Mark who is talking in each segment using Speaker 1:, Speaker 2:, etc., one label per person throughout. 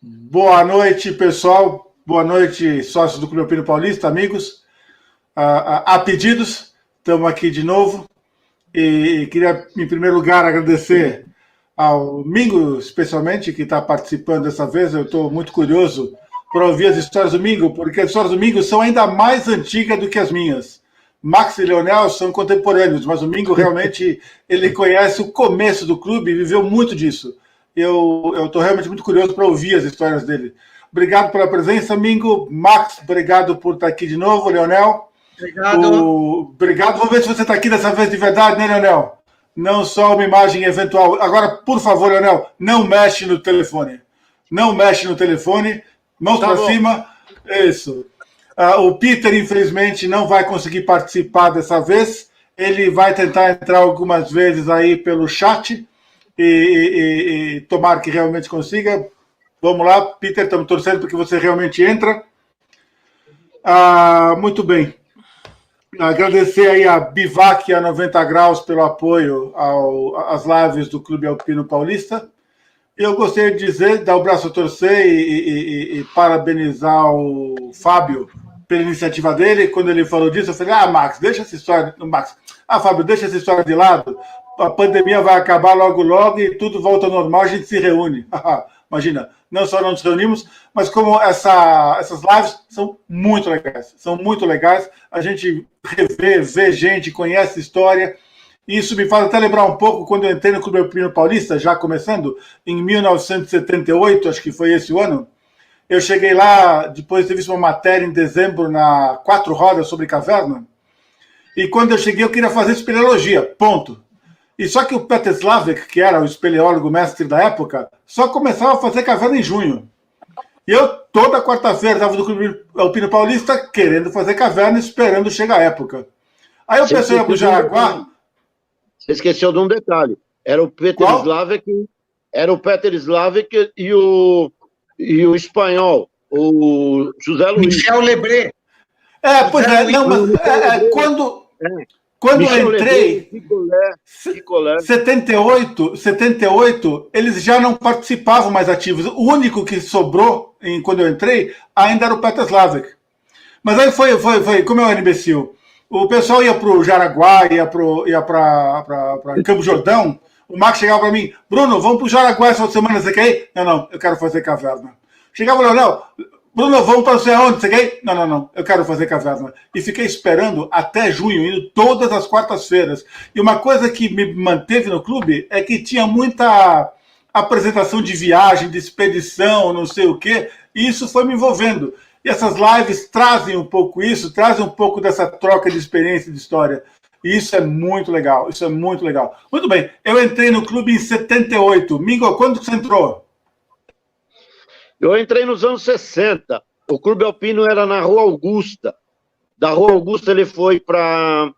Speaker 1: Boa noite, pessoal. Boa noite, sócios do Clube Alpino Paulista, amigos. A pedidos, estamos aqui de novo. E queria, em primeiro lugar, agradecer ao Mingo, especialmente, que está participando dessa vez. Eu estou muito curioso para ouvir as histórias do Mingo, porque as histórias do Mingo são ainda mais antigas do que as minhas. Max e Leonel são contemporâneos, mas o Mingo realmente ele conhece o começo do clube e viveu muito disso. Eu estou realmente muito curioso para ouvir as histórias dele. Obrigado pela presença, Mingo. Max, obrigado por estar aqui de novo. Leonel,
Speaker 2: Obrigado.
Speaker 1: obrigado. Vamos ver se você está aqui dessa vez de verdade, né, Leonel? Não só uma imagem eventual. Agora, por favor, Leonel, não mexe no telefone. Não mexe no telefone. Mãos para cima. Isso. O Peter, infelizmente, não vai conseguir participar dessa vez. Ele vai tentar entrar algumas vezes aí pelo chat e tomara que realmente consiga. Vamos lá, Peter, estamos torcendo para que você realmente entra. Muito bem. Agradecer aí a Bivac e a 90 Graus pelo apoio às lives do Clube Alpino Paulista. Eu gostaria de dizer, dar o braço a torcer e parabenizar o Fábio pela iniciativa dele. Quando ele falou disso, eu falei, Max, deixa essa história... Max, Fábio, deixa essa história de lado. A pandemia vai acabar logo, logo e tudo volta ao normal, a gente se reúne. Imagina, não só não nos reunimos, mas como essas lives são muito legais. São muito legais. A gente vê gente, conhece história. Isso me faz até lembrar um pouco quando eu entrei no Clube Alpino Paulista, já começando, em 1978, acho que foi esse o ano. Eu cheguei lá, depois de ter visto uma matéria em dezembro na Quatro Rodas sobre caverna, e quando eu cheguei eu queria fazer espeleologia, ponto. E só que o Peter Slavik, que era o espeleólogo mestre da época, só começava a fazer caverna em junho. E eu, toda quarta-feira, estava no Clube Alpino Paulista querendo fazer caverna, esperando chegar a época. Aí o pessoal ia para o Jaraguá...
Speaker 3: Você esqueceu de um detalhe. Era o Peter Slavik e o espanhol, o José Luiz.
Speaker 2: Michel Lebré.
Speaker 1: Pois é, não, mas quando eu entrei,
Speaker 3: Picolé.
Speaker 1: 78, eles já não participavam mais ativos. O único que sobrou, quando eu entrei, ainda era o Peter Slavik. Mas aí foi como eu era imbecil. O pessoal ia para o Jaraguá, ia para Campo Jordão. O Max chegava para mim, Bruno, vamos para o Jaraguá essa semana, você quer ir? Não, eu quero fazer caverna. Chegava o Leonel, Bruno, vamos para não sei aonde, você quer ir? Não, eu quero fazer caverna. E fiquei esperando até junho, indo todas as quartas-feiras. E uma coisa que me manteve no clube é que tinha muita apresentação de viagem, de expedição, não sei o quê, e isso foi me envolvendo. E essas lives trazem um pouco isso, trazem um pouco dessa troca de experiência e de história. E isso é muito legal, isso é muito legal. Muito bem, eu entrei no clube em 78. Mingo, quando você entrou?
Speaker 3: Eu entrei nos anos 60. O Clube Alpino era na Rua Augusta. Da Rua Augusta ele foi para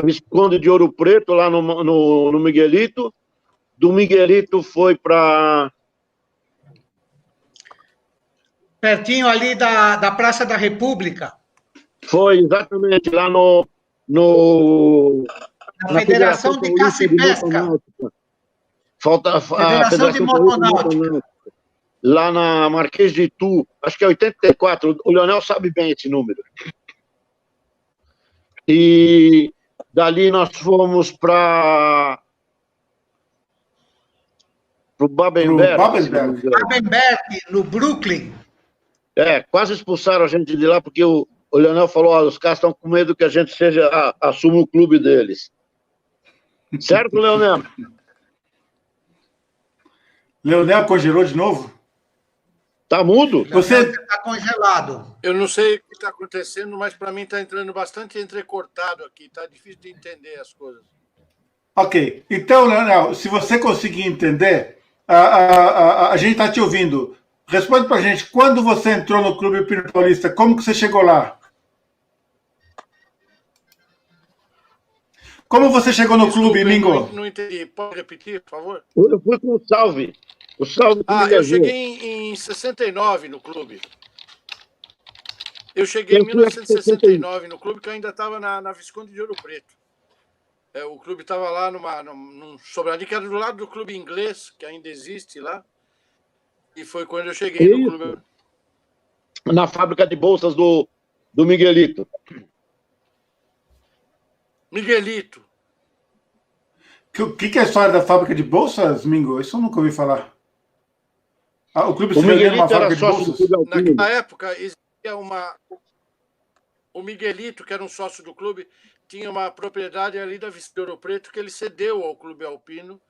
Speaker 3: Visconde de Ouro Preto, lá no Miguelito. Do Miguelito foi para...
Speaker 2: Pertinho ali da Praça da República.
Speaker 3: Foi, exatamente, lá
Speaker 2: na Federação de Caça e Pesca.
Speaker 3: Federação de Motonáutica. Lá na Marquês de Itu, acho que é 84, o Leonel sabe bem esse número. E dali nós fomos para o Babenberg.
Speaker 2: Babenberg, no Brooklyn.
Speaker 3: Quase expulsaram a gente de lá, porque o Leonel falou, os caras estão com medo que a gente assuma o clube deles. Certo, Leonel?
Speaker 1: Leonel congelou de novo?
Speaker 3: Tá mudo?
Speaker 2: Você está congelado.
Speaker 4: Eu não sei o que está acontecendo, mas para mim está entrando bastante entrecortado aqui. Está difícil de entender as coisas.
Speaker 1: Ok. Então, Leonel, se você conseguir entender, a gente está te ouvindo. Responde para a gente, quando você entrou no Clube Alpino Paulista, como que você chegou lá? Como você chegou no clube, Mingo?
Speaker 4: Não entendi. Pode repetir, por favor?
Speaker 3: Eu fui com o Salve. O Salve
Speaker 4: eu cheguei em 69 no clube. Eu cheguei em 1969 no clube, que eu ainda estava na Visconde de Ouro Preto. O clube estava lá num sobradinho, que era do lado do clube inglês, que ainda existe lá. E foi quando eu cheguei no
Speaker 3: Isso.
Speaker 4: clube.
Speaker 3: Na fábrica de bolsas do Miguelito.
Speaker 4: Miguelito.
Speaker 1: O que é a história da fábrica de bolsas, Mingo? Isso eu nunca ouvi falar. O clube
Speaker 3: O
Speaker 1: se reuniu numa
Speaker 3: Miguelito era
Speaker 1: fábrica de
Speaker 3: sócio do
Speaker 1: bolsas?
Speaker 3: Clube Alpino.
Speaker 4: Naquela época, existia o Miguelito, que era um sócio do clube, tinha uma propriedade ali da Vista de Ouro Preto que ele cedeu ao Clube Alpino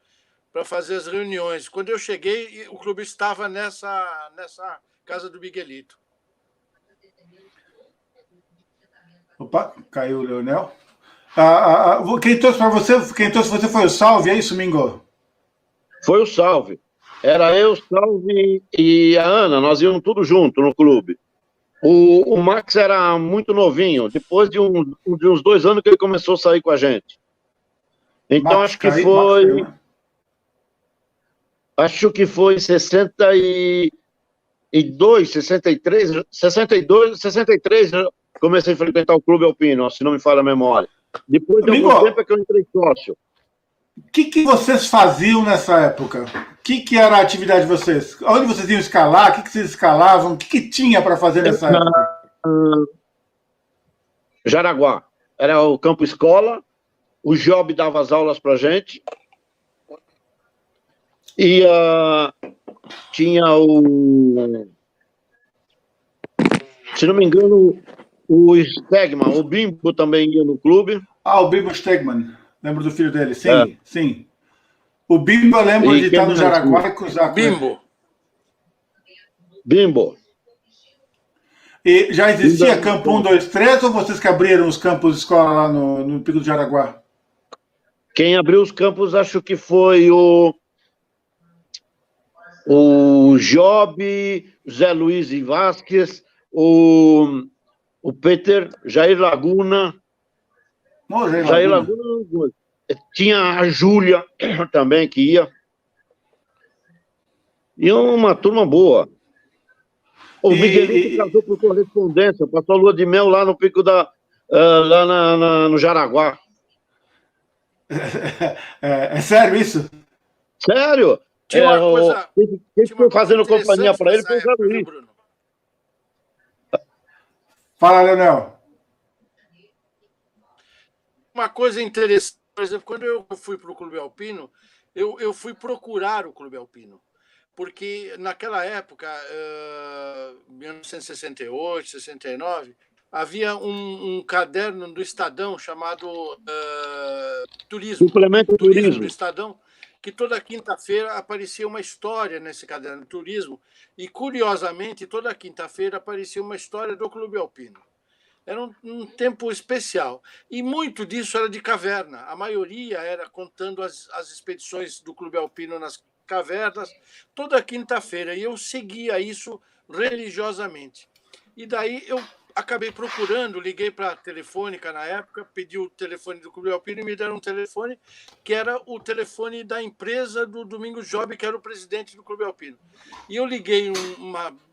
Speaker 4: para fazer as reuniões. Quando eu cheguei, o clube estava nessa casa do Miguelito.
Speaker 1: Opa, caiu o Leonel. Quem trouxe para você, foi o Salve, é isso, Mingo?
Speaker 3: Foi o Salve. Era eu, Salve e a Ana, nós íamos tudo junto no clube. O Max era muito novinho, depois de uns 2 anos que ele começou a sair com a gente. Então
Speaker 1: Max
Speaker 3: acho que
Speaker 1: caiu,
Speaker 3: foi.
Speaker 1: Max caiu, né?
Speaker 3: Acho que foi em 62, 63, comecei a frequentar o Clube Alpino, se não me falha a memória. Depois de algum
Speaker 1: Mingo,
Speaker 3: tempo é que eu entrei sócio.
Speaker 1: o que vocês faziam nessa época? O que era a atividade de vocês? Onde vocês iam escalar? O que vocês escalavam? O que tinha para fazer nessa época?
Speaker 3: Jaraguá. Era o campo escola, o Job dava as aulas pra gente. E tinha se não me engano, o Stegman, o Bimbo também ia no clube.
Speaker 1: O Bimbo Stegman. Lembro do filho dele? Sim,
Speaker 3: É.
Speaker 1: sim. O Bimbo eu lembro de estar no Jaraguá e cruzar com ele.
Speaker 3: Bimbo.
Speaker 1: E já existia campo 1, 2, 3 ou vocês que abriram os campos de escola lá no Pico do Jaraguá?
Speaker 3: Quem abriu os campos acho que foi o Job, Zé Luiz e Vasquez, o Peter, Jair Laguna. Jair Laguna. Tinha a Júlia também que ia. E uma turma boa. O Miguelito casou por correspondência, passou a lua de mel lá no Pico lá no Jaraguá.
Speaker 1: É sério isso?
Speaker 3: Sério?
Speaker 4: Tinha uma coisa.
Speaker 3: Quem ficou fazendo companhia para ele foi o Zé Luiz.
Speaker 1: Fala, Leonel.
Speaker 4: Uma coisa interessante, por exemplo, quando eu fui para o Clube Alpino, eu fui procurar o Clube Alpino. Porque naquela época, 1968, 69, havia um caderno do Estadão chamado Turismo.
Speaker 3: Suplemento Turismo
Speaker 4: do Estadão, que toda quinta-feira aparecia uma história nesse caderno Turismo. E, curiosamente, toda quinta-feira aparecia uma história do Clube Alpino. Era um tempo especial. E muito disso era de caverna. A maioria era contando as expedições do Clube Alpino nas cavernas, toda quinta-feira. E eu seguia isso religiosamente. E daí eu acabei procurando, liguei para a Telefônica na época, pedi o telefone do Clube Alpino e me deram um telefone que era o telefone da empresa do Domingos Job, que era o presidente do Clube Alpino. E eu liguei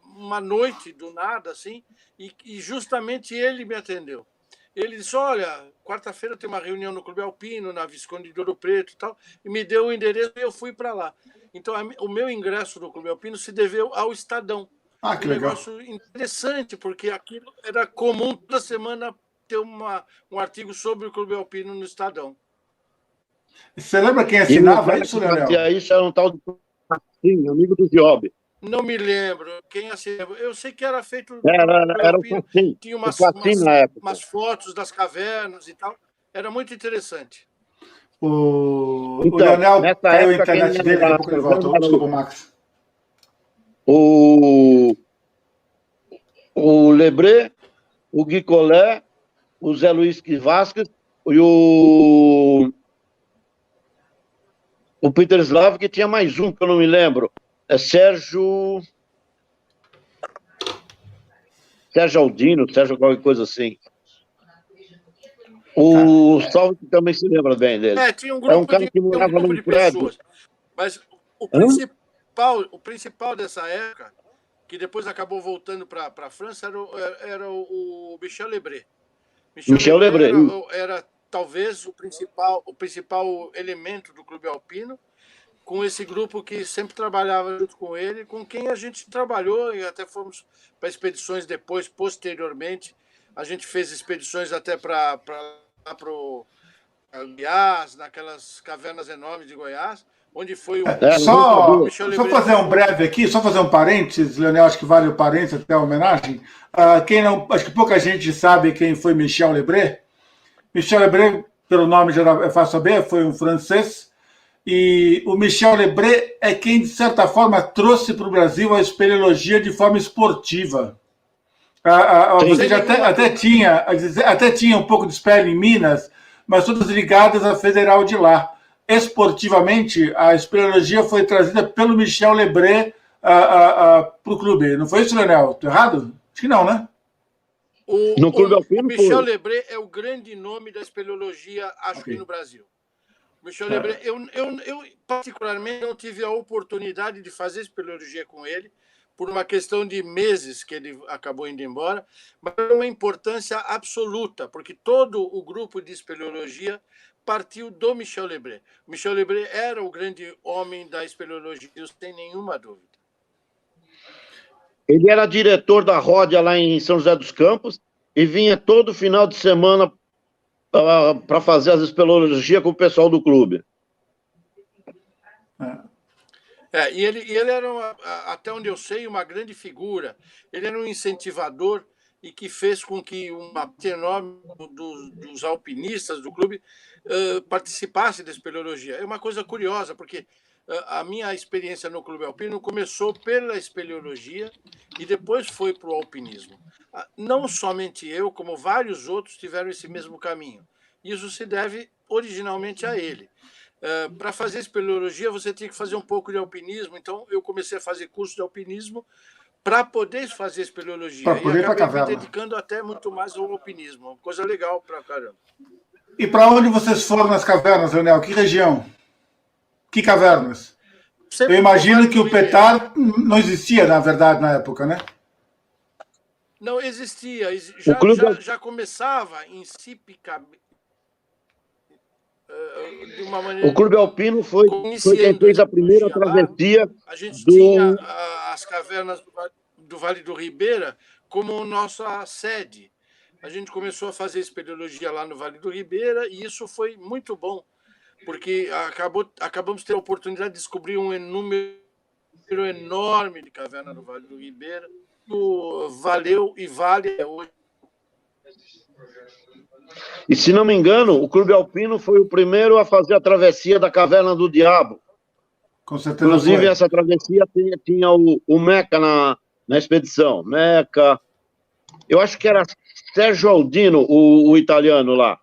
Speaker 4: uma noite, do nada, assim, e justamente ele me atendeu. Ele disse, olha, quarta-feira tem uma reunião no Clube Alpino, na Visconde de Ouro Preto e tal, e me deu o endereço e eu fui para lá. Então, o meu ingresso no Clube Alpino se deveu ao Estadão.
Speaker 1: Que legal.
Speaker 4: Negócio interessante, porque aquilo era comum toda semana ter um artigo sobre o Clube Alpino no Estadão.
Speaker 1: Você lembra quem assinava isso, Leonel?
Speaker 3: Isso era um tal de Facinho, amigo do Job.
Speaker 4: Não me lembro quem assinava. Eu sei que era feito...
Speaker 3: Era o Facinho.
Speaker 4: Tinha umas fotos das cavernas e tal. Era muito interessante.
Speaker 1: O Leonel caiu a internet dele, daqui a pouco ele volta. Desculpa, Max.
Speaker 3: O Lebré, o Gui Collet, o Zé Luiz Vasquez e o Peter Slav, que tinha mais um que eu não me lembro. É Sérgio Aldino, Sérgio qualquer coisa assim. O Salve também se lembra bem dele.
Speaker 4: Tinha um grupo,
Speaker 3: cara que morava num prédio.
Speaker 4: Mas o principal dessa época, que depois acabou voltando para a França, era o Michel Lebré.
Speaker 3: Michel Lebré
Speaker 4: era talvez o principal elemento do Clube Alpino, com esse grupo que sempre trabalhava junto com ele, com quem a gente trabalhou e até fomos para expedições depois, posteriormente. A gente fez expedições até para o Goiás, naquelas cavernas enormes de Goiás, onde foi
Speaker 1: Só,
Speaker 4: Michel
Speaker 1: só
Speaker 4: Lebré.
Speaker 1: fazer um breve aqui, só fazer um parênteses, Leonel, acho que vale o parênteses até a homenagem. Quem não, acho que pouca gente sabe quem foi Michel Lebré. Michel Lebré, pelo nome já é fácil saber, foi um francês. E o Michel Lebré é quem, de certa forma, trouxe para o Brasil a espeleologia de forma esportiva. Você já até tinha um pouco de espelho em Minas, mas todas ligadas à Federal de lá. Esportivamente, a espeleologia foi trazida pelo Michel Lebré para o clube. Não foi isso, Leonel? Estou errado? Acho que não, né?
Speaker 3: No Clube Alpino,
Speaker 4: o Michel Lebré é o grande nome da espeleologia, acho que no Brasil. Michel Lebré, eu particularmente não tive a oportunidade de fazer espeleologia com ele, por uma questão de meses que ele acabou indo embora, mas é uma importância absoluta, porque todo o grupo de espeleologia partiu do Michel Lebré. Michel Lebré era o grande homem da espeleologia, sem nenhuma dúvida.
Speaker 3: Ele era diretor da Ródia lá em São José dos Campos e vinha todo final de semana para fazer as espeleologias com o pessoal do clube.
Speaker 4: E ele era, até onde eu sei, uma grande figura. Ele era um incentivador e que fez com que uma parte enorme dos alpinistas do clube participasse da espeleologia. É uma coisa curiosa, porque a minha experiência no Clube Alpino começou pela espeleologia e depois foi para o alpinismo. Não somente eu, como vários outros tiveram esse mesmo caminho. Isso se deve originalmente a ele. Para fazer espeleologia, você tinha que fazer um pouco de alpinismo, então eu comecei a fazer curso de alpinismo para poder fazer espeleologia. E acabei me dedicando até muito mais ao alpinismo. Uma coisa legal para caramba.
Speaker 1: E para onde vocês foram nas cavernas, Leonel? Que região? Que cavernas? Eu imagino que o Petar não existia, na verdade, na época, né?
Speaker 4: Não existia. Já começava em Cipicabé. De uma maneira.
Speaker 3: O Clube Alpino foi quem fez a primeira travessia.
Speaker 4: A gente tinha as cavernas do Vale do Ribeira como nossa sede. A gente começou a fazer espeleologia lá no Vale do Ribeira e isso foi muito bom, porque acabamos tendo a oportunidade de descobrir um número enorme de cavernas no Vale do Ribeira. Valeu e vale hoje.
Speaker 3: E, se não me engano, o Clube Alpino foi o primeiro a fazer a travessia da Caverna do Diabo.
Speaker 1: Com certeza.
Speaker 3: Inclusive, essa travessia tinha o Meca na expedição. Meca. Eu acho que era Sérgio Aldino, o italiano lá.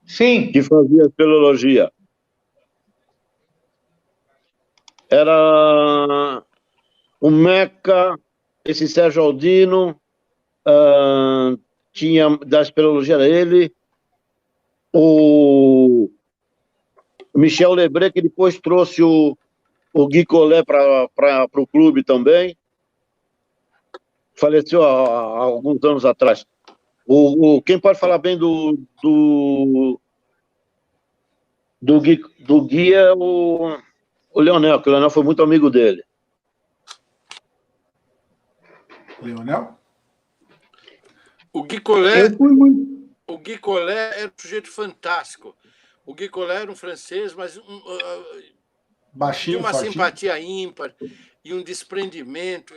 Speaker 2: Sim.
Speaker 3: Que fazia espeleologia. Era o Meca, esse Sérgio Aldino, tinha da espeleologia dele, o Michel Lebré, que depois trouxe o Gui Collet para o clube também. Faleceu há alguns anos atrás. Quem pode falar bem do Gui é o Leonel, que o Leonel foi muito amigo dele.
Speaker 1: Leonel?
Speaker 4: O Gui Collet era um sujeito fantástico. O Gui Collet era um francês, mas
Speaker 1: baixinho,
Speaker 4: tinha uma
Speaker 1: fortinho.
Speaker 4: simpatia ímpar e um desprendimento.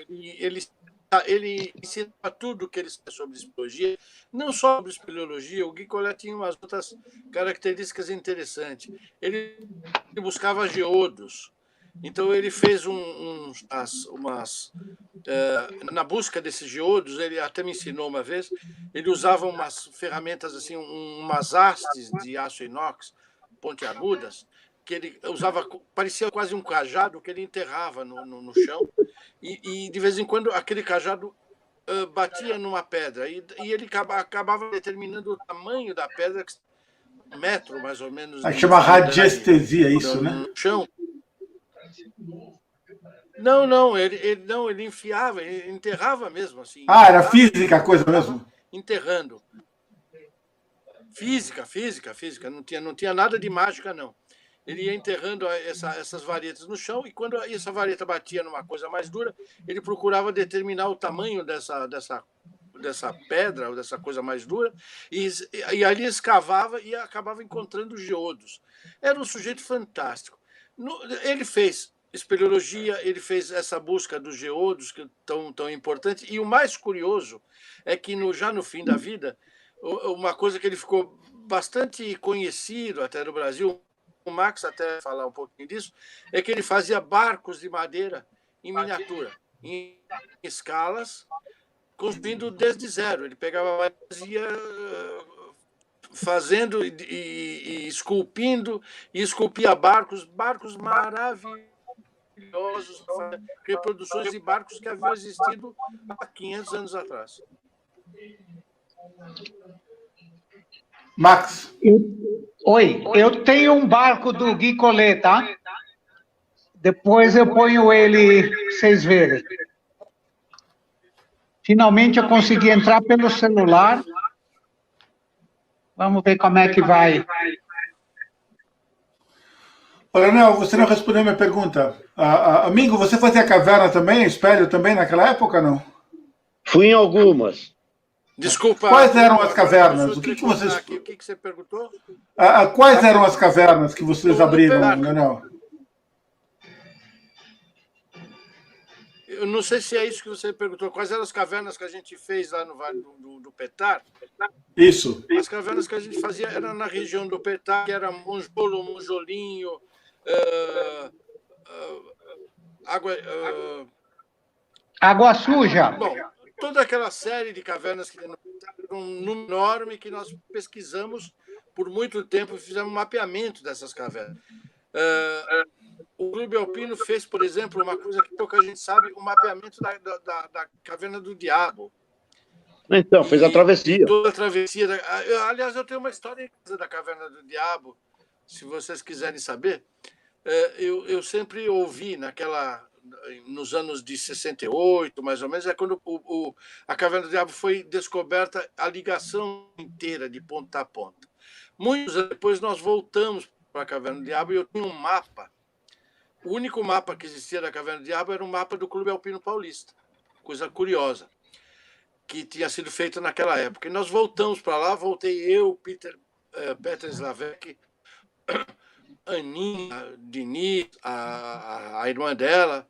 Speaker 4: Ele ensinava tudo o que ele sabia sobre espeleologia, não só sobre espeleologia. O Gui Collet tinha umas outras características interessantes. Ele buscava geodos. Então, ele fez na busca desses geodos, ele até me ensinou uma vez, ele usava umas ferramentas, assim, umas hastes de aço inox, pontiagudas, que ele usava, parecia quase um cajado que ele enterrava no chão, e de vez em quando aquele cajado batia numa pedra, e ele acabava determinando o tamanho da pedra, 1 metro mais ou menos.
Speaker 1: Aí chama radiestesia, isso, né?
Speaker 4: No chão. Não, ele enfiava, ele enterrava mesmo, assim.
Speaker 1: Era física a coisa mesmo?
Speaker 4: Enterrando. Física. Não tinha nada de mágica, não. ele ia enterrando essas varetas no chão, e quando essa vareta batia numa coisa mais dura, ele procurava determinar o tamanho dessa pedra, ou dessa coisa mais dura, e ali escavava e acabava encontrando geodos. Era um sujeito fantástico. Ele fez espeleologia, ele fez essa busca dos geodos, que tão importante, e o mais curioso é que já no fim da vida, uma coisa que ele ficou bastante conhecido até no Brasil, o Max até falar um pouquinho disso, é que ele fazia barcos de madeira em miniatura, em escalas, construindo desde zero. Ele pegava e ia fazendo e esculpindo, e esculpia barcos maravilhosos, reproduções de barcos que haviam existido há 500 anos atrás.
Speaker 1: Max.
Speaker 2: Oi, eu tenho um barco do Gui Collet, tá? Depois eu ponho ele pra vocês verem. Finalmente eu consegui entrar pelo celular. Vamos ver como é que vai.
Speaker 1: Coronel, você não respondeu minha pergunta. Amigo, você fazia caverna também, espelho também naquela época, não?
Speaker 3: Fui em algumas.
Speaker 4: Desculpa.
Speaker 1: Quais eram as cavernas? O que
Speaker 4: você perguntou?
Speaker 1: Quais eram as cavernas que vocês abriram, Leonel?
Speaker 4: Eu não sei se é isso que você perguntou. Quais eram as cavernas que a gente fez lá no Vale do Petar?
Speaker 1: Isso.
Speaker 4: As cavernas que a gente fazia eram na região do Petar, que era Monjolinho,
Speaker 2: Água Suja.
Speaker 4: Bom, toda aquela série de cavernas que tem no Petar, era um número enorme que nós pesquisamos por muito tempo e fizemos um mapeamento dessas cavernas. O Clube Alpino fez, por exemplo, uma coisa que pouca gente sabe, o mapeamento da Caverna do Diabo.
Speaker 3: Então, fez a travessia.
Speaker 4: Toda a travessia. Aliás, eu tenho uma história da Caverna do Diabo, se vocês quiserem saber. Eu sempre ouvi nos anos de 68, mais ou menos, é quando a Caverna do Diabo foi descoberta a ligação inteira, de ponta a ponta. Muitos anos depois, nós voltamos para a Caverna do Diabo e eu tinha um mapa. O único mapa que existia da Caverna do Diabo era um mapa do Clube Alpino Paulista. Coisa curiosa, que tinha sido feita naquela época. E nós voltamos para lá, voltei eu, Peter Slavek, Aninha, Diniz, a irmã dela,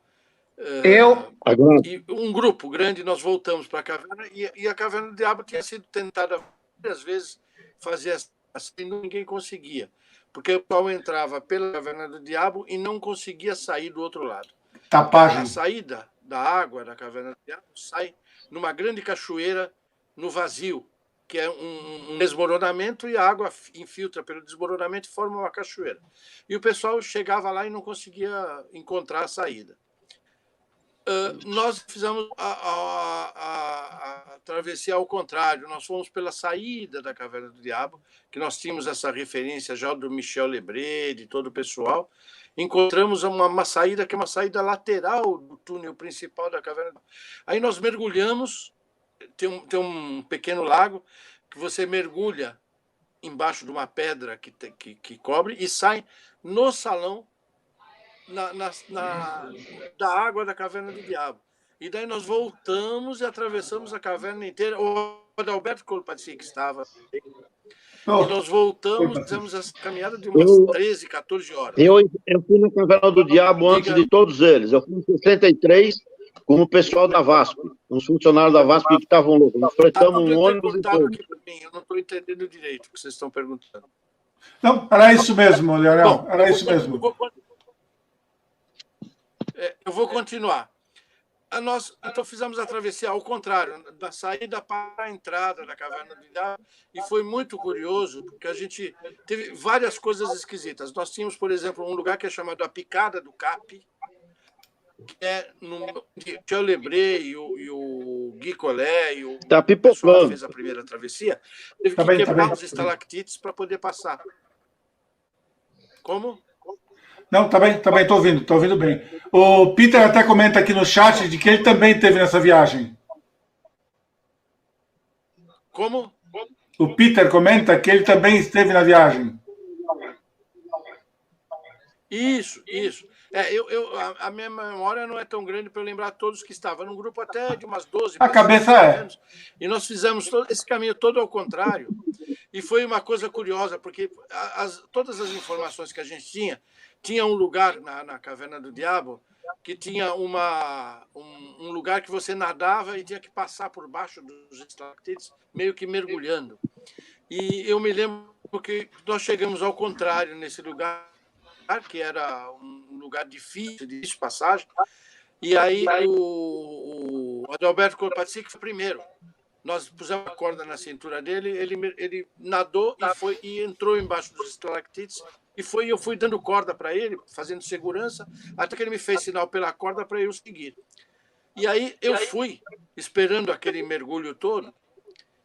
Speaker 4: e um grupo grande, nós voltamos para a caverna, e a Caverna do Diabo tinha sido tentada várias vezes fazer assim, ninguém conseguia, porque o pessoal entrava pela Caverna do Diabo e não conseguia sair do outro lado.
Speaker 1: Tapagem.
Speaker 4: A saída da água da Caverna do Diabo sai numa grande cachoeira no vazio, que é um desmoronamento, e a água infiltra pelo desmoronamento e forma uma cachoeira. E o pessoal chegava lá e não conseguia encontrar a saída. Nós fizemos a travessia ao contrário. Nós fomos pela saída da Caverna do Diabo, que nós tínhamos essa referência já do Michel Lebré, de todo o pessoal. Encontramos uma saída que é uma saída lateral do túnel principal da caverna. Aí nós mergulhamos, tem um pequeno lago que você mergulha embaixo de uma pedra que cobre e sai no salão da água da Caverna do Diabo. E daí nós voltamos e atravessamos a caverna inteira. O Adalberto Colpatzi que estava. E nós voltamos, fizemos essa caminhada de umas 13, 14 horas.
Speaker 3: Eu fui na Caverna do Diabo antes de todos eles. Eu fui em 63 com o pessoal da VASP, uns funcionários da VASP que estavam loucos. Nós fretamos um ônibus e tudo.
Speaker 4: Eu não estou entendendo direito o que vocês estão perguntando.
Speaker 1: Não, era isso mesmo, Leonel. Era isso mesmo.
Speaker 4: Eu vou continuar. Nós então fizemos a travessia ao contrário, da saída para a entrada da Caverna do Diabo, e foi muito curioso, porque a gente teve várias coisas esquisitas. Nós tínhamos, por exemplo, um lugar que é chamado a Picada do Cap, que é no Michel Lebré e o Gui Collet e o pessoal que fez a primeira travessia, teve que quebrar os estalactites para poder passar. Como?
Speaker 1: Não, tá bem, tô ouvindo bem. O Peter até comenta aqui no chat de que ele também esteve nessa viagem.
Speaker 4: Como?
Speaker 1: O Peter comenta que ele também esteve na viagem.
Speaker 4: Isso, isso. A minha memória não é tão grande para eu lembrar todos que estavam. Num grupo até de umas 12
Speaker 1: A
Speaker 4: pessoas,
Speaker 1: cabeça
Speaker 4: pelo
Speaker 1: é.
Speaker 4: menos, e nós fizemos esse caminho todo ao contrário. E foi uma coisa curiosa, porque todas as informações que a gente tinha um lugar na Caverna do Diabo que tinha um lugar que você nadava e tinha que passar por baixo dos estalactites, meio que mergulhando. E eu me lembro que nós chegamos ao contrário nesse lugar, que era um lugar difícil de passagem, e aí o Adalberto Colpatzi foi primeiro. Nós pusemos a corda na cintura dele, ele nadou e entrou embaixo dos estalactites, eu fui dando corda para ele, fazendo segurança, até que ele me fez sinal pela corda para eu seguir. E aí eu fui, esperando aquele mergulho todo,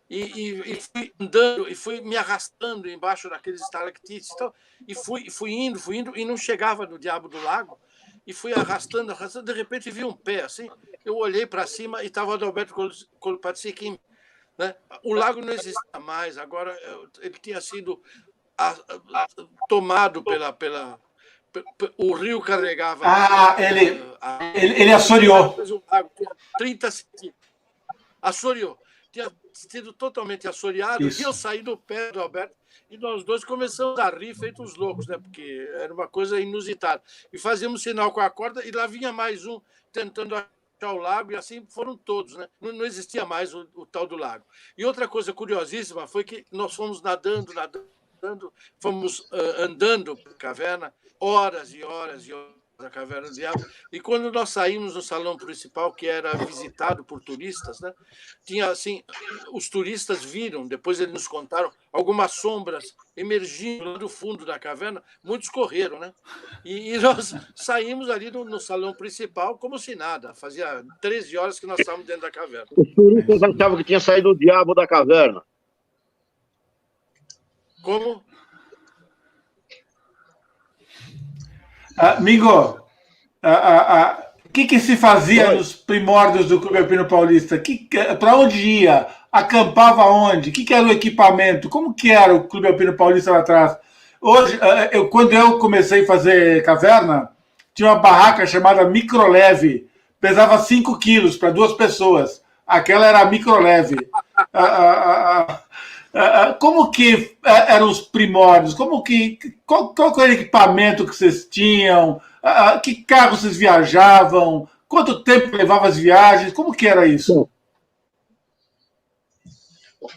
Speaker 4: e fui andando, e fui me arrastando embaixo daqueles estalactites, e fui indo, e não chegava no Diabo do Lago, e fui arrastando, de repente vi um pé, assim, eu olhei para cima e estava o Adalberto Colpatzi, né? O lago não existia mais, agora ele tinha sido tomado o rio carregava.
Speaker 1: Ele assoreou.
Speaker 4: O lago tinha 30 centímetros. Assoreou. Tinha sido totalmente assoreado. Isso. E eu saí do pé do Alberto e nós dois começamos a rir feitos loucos, né? Porque era uma coisa inusitada. E fazíamos sinal com a corda e lá vinha mais um tentando ao lago, e assim foram todos, né? Não existia mais o tal do lago. E outra coisa curiosíssima foi que nós fomos nadando, fomos andando pela caverna, horas e horas e horas da Caverna do Diabo, e quando nós saímos do salão principal, que era visitado por turistas, né? Tinha assim, os turistas viram, depois eles nos contaram, algumas sombras emergindo do fundo da caverna, muitos correram, né? E nós saímos ali no salão principal como se nada, fazia 13 horas que nós estávamos dentro da caverna.
Speaker 3: Os turistas achavam que tinha saído o diabo da caverna.
Speaker 4: Como?
Speaker 1: Amigo, o que se fazia nos primórdios do Clube Alpino Paulista? Para onde ia? Acampava onde? O que era o equipamento? Como que era o Clube Alpino Paulista lá atrás? Hoje, quando eu comecei a fazer caverna, tinha uma barraca chamada Microleve, pesava 5 quilos para 2 pessoas. Aquela era a Microleve. Como que eram os primórdios? Qual era o equipamento que vocês tinham? Que carro vocês viajavam? Quanto tempo levava as viagens? Como que era isso?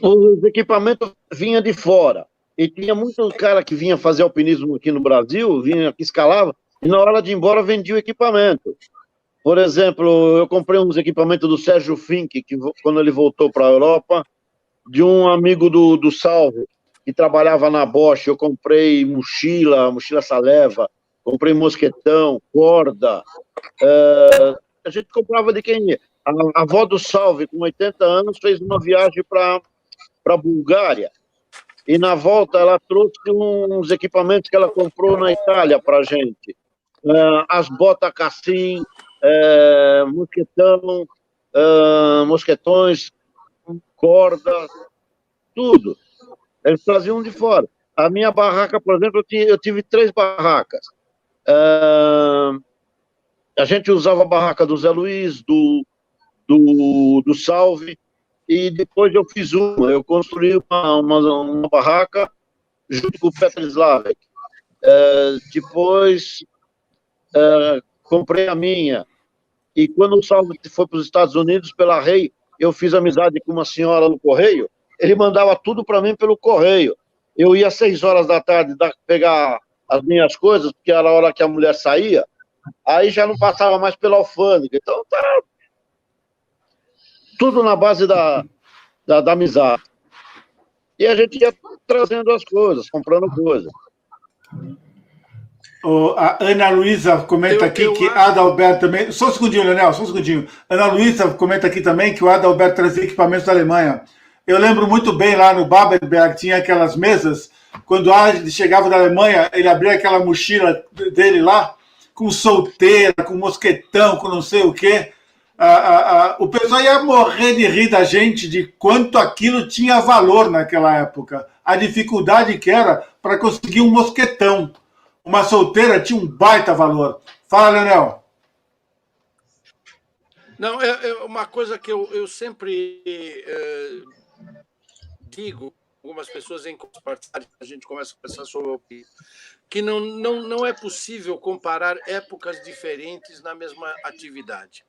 Speaker 3: Os equipamentos vinham de fora. E tinha muito cara que vinha fazer alpinismo aqui no Brasil, vinha aqui, escalava, e na hora de ir embora vendia o equipamento. Por exemplo, eu comprei uns equipamentos do Sérgio Fink, que quando ele voltou para a Europa, de um amigo do Salvo, que trabalhava na Bosch. Eu comprei mochila Saleva, comprei mosquetão, corda. A gente comprava de quem ia. A avó do Salve, com 80 anos, fez uma viagem para a Bulgária. E na volta ela trouxe uns equipamentos que ela comprou na Itália para a gente. As botas Cassim, mosquetão, mosquetões, corda, tudo. Eles traziam de fora. A minha barraca, por exemplo, eu tive 3 barracas. A gente usava a barraca do Zé Luiz, do Salve, e depois eu fiz eu construí uma barraca junto com o Petr Slavek. Depois comprei a minha, e quando o Salve foi para os Estados Unidos pela Rei, eu fiz amizade com uma senhora no correio, ele mandava tudo para mim pelo correio. Eu ia às 6 horas da tarde pegar as minhas coisas, porque era a hora que a mulher saía, aí já não passava mais pela alfândega. Então, tá tudo na base da amizade. E a gente ia trazendo as coisas, comprando coisas.
Speaker 1: A Ana Luísa comenta aqui que Adalberto também... Só um segundinho, Leonel, só um segundinho. Ana Luísa comenta aqui também que o Adalberto trazia equipamentos da Alemanha. Eu lembro muito bem lá no Babenberg, tinha aquelas mesas, quando o Adi chegava da Alemanha, ele abria aquela mochila dele lá, com solteira, com mosquetão, com não sei o quê. O pessoal ia morrer de rir da gente de quanto aquilo tinha valor naquela época. A dificuldade que era para conseguir um mosquetão. uma solteira tinha um baita valor. Fala, Leonel.
Speaker 4: Não, é uma coisa que eu sempre digo, algumas pessoas em conversar, a gente começa a pensar sobre o que não é possível comparar épocas diferentes na mesma atividade.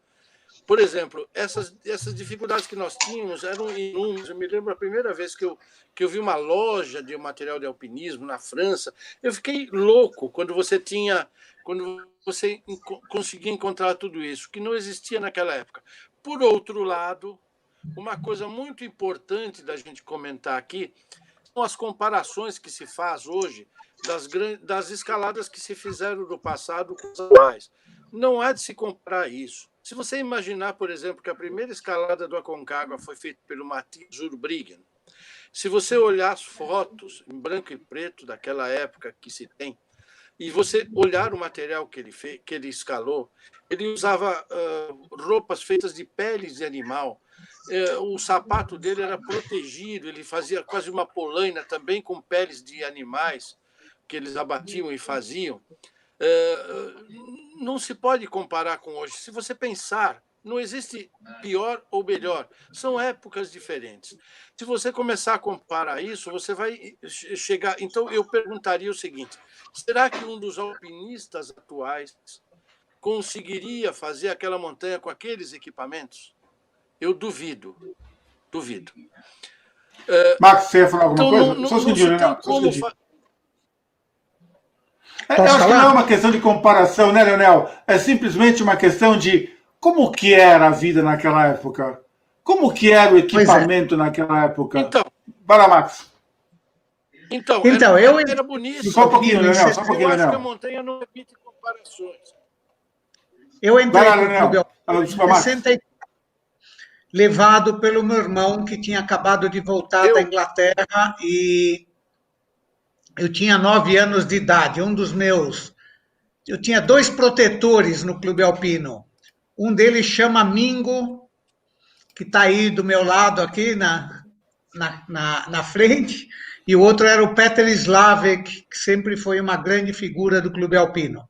Speaker 4: Por exemplo, essas dificuldades que nós tínhamos eram inúmeras. Eu me lembro a primeira vez que eu vi uma loja de material de alpinismo na França. Eu fiquei louco quando você conseguia encontrar tudo isso, que não existia naquela época. Por outro lado, uma coisa muito importante da gente comentar aqui são as comparações que se faz hoje das escaladas que se fizeram no passado com as atuais. Não há de se comparar isso. Se você imaginar, por exemplo, que a primeira escalada do Aconcagua foi feita pelo Matthias Zurbriggen, se você olhar as fotos em branco e preto daquela época que se tem, e você olhar o material que ele escalou, ele usava roupas feitas de peles de animal, o sapato dele era protegido, ele fazia quase uma polaina também com peles de animais que eles abatiam e faziam. Não se pode comparar com hoje. Se você pensar, não existe pior ou melhor. São épocas diferentes. Se você começar a comparar isso, você vai chegar... Então, eu perguntaria o seguinte, será que um dos alpinistas atuais conseguiria fazer aquela montanha com aqueles equipamentos? Eu duvido. Duvido.
Speaker 1: Max, você ia falar alguma coisa?
Speaker 4: Não
Speaker 1: Só um
Speaker 4: se
Speaker 1: segundinho,
Speaker 4: tem
Speaker 1: Leonel.
Speaker 4: como...
Speaker 1: Eu acho que não é uma questão de comparação, né, Leonel? É simplesmente uma questão de como que era a vida naquela época. Como que era o equipamento naquela época.
Speaker 4: Então,
Speaker 1: vai lá, Max.
Speaker 4: Então era bonito.
Speaker 1: Só um pouquinho, Leonel.
Speaker 4: Eu acho que a montanha não permite comparações.
Speaker 2: Eu entrei
Speaker 1: lá,
Speaker 2: no Clube
Speaker 1: Alpino
Speaker 2: em 64, levado pelo meu irmão, que tinha acabado de voltar da Inglaterra, e eu tinha 9 anos de idade. Eu tinha 2 protetores no Clube Alpino. Um deles chama Mingo, que está aí do meu lado aqui na frente, e o outro era o Peter Slavek, que sempre foi uma grande figura do Clube Alpino.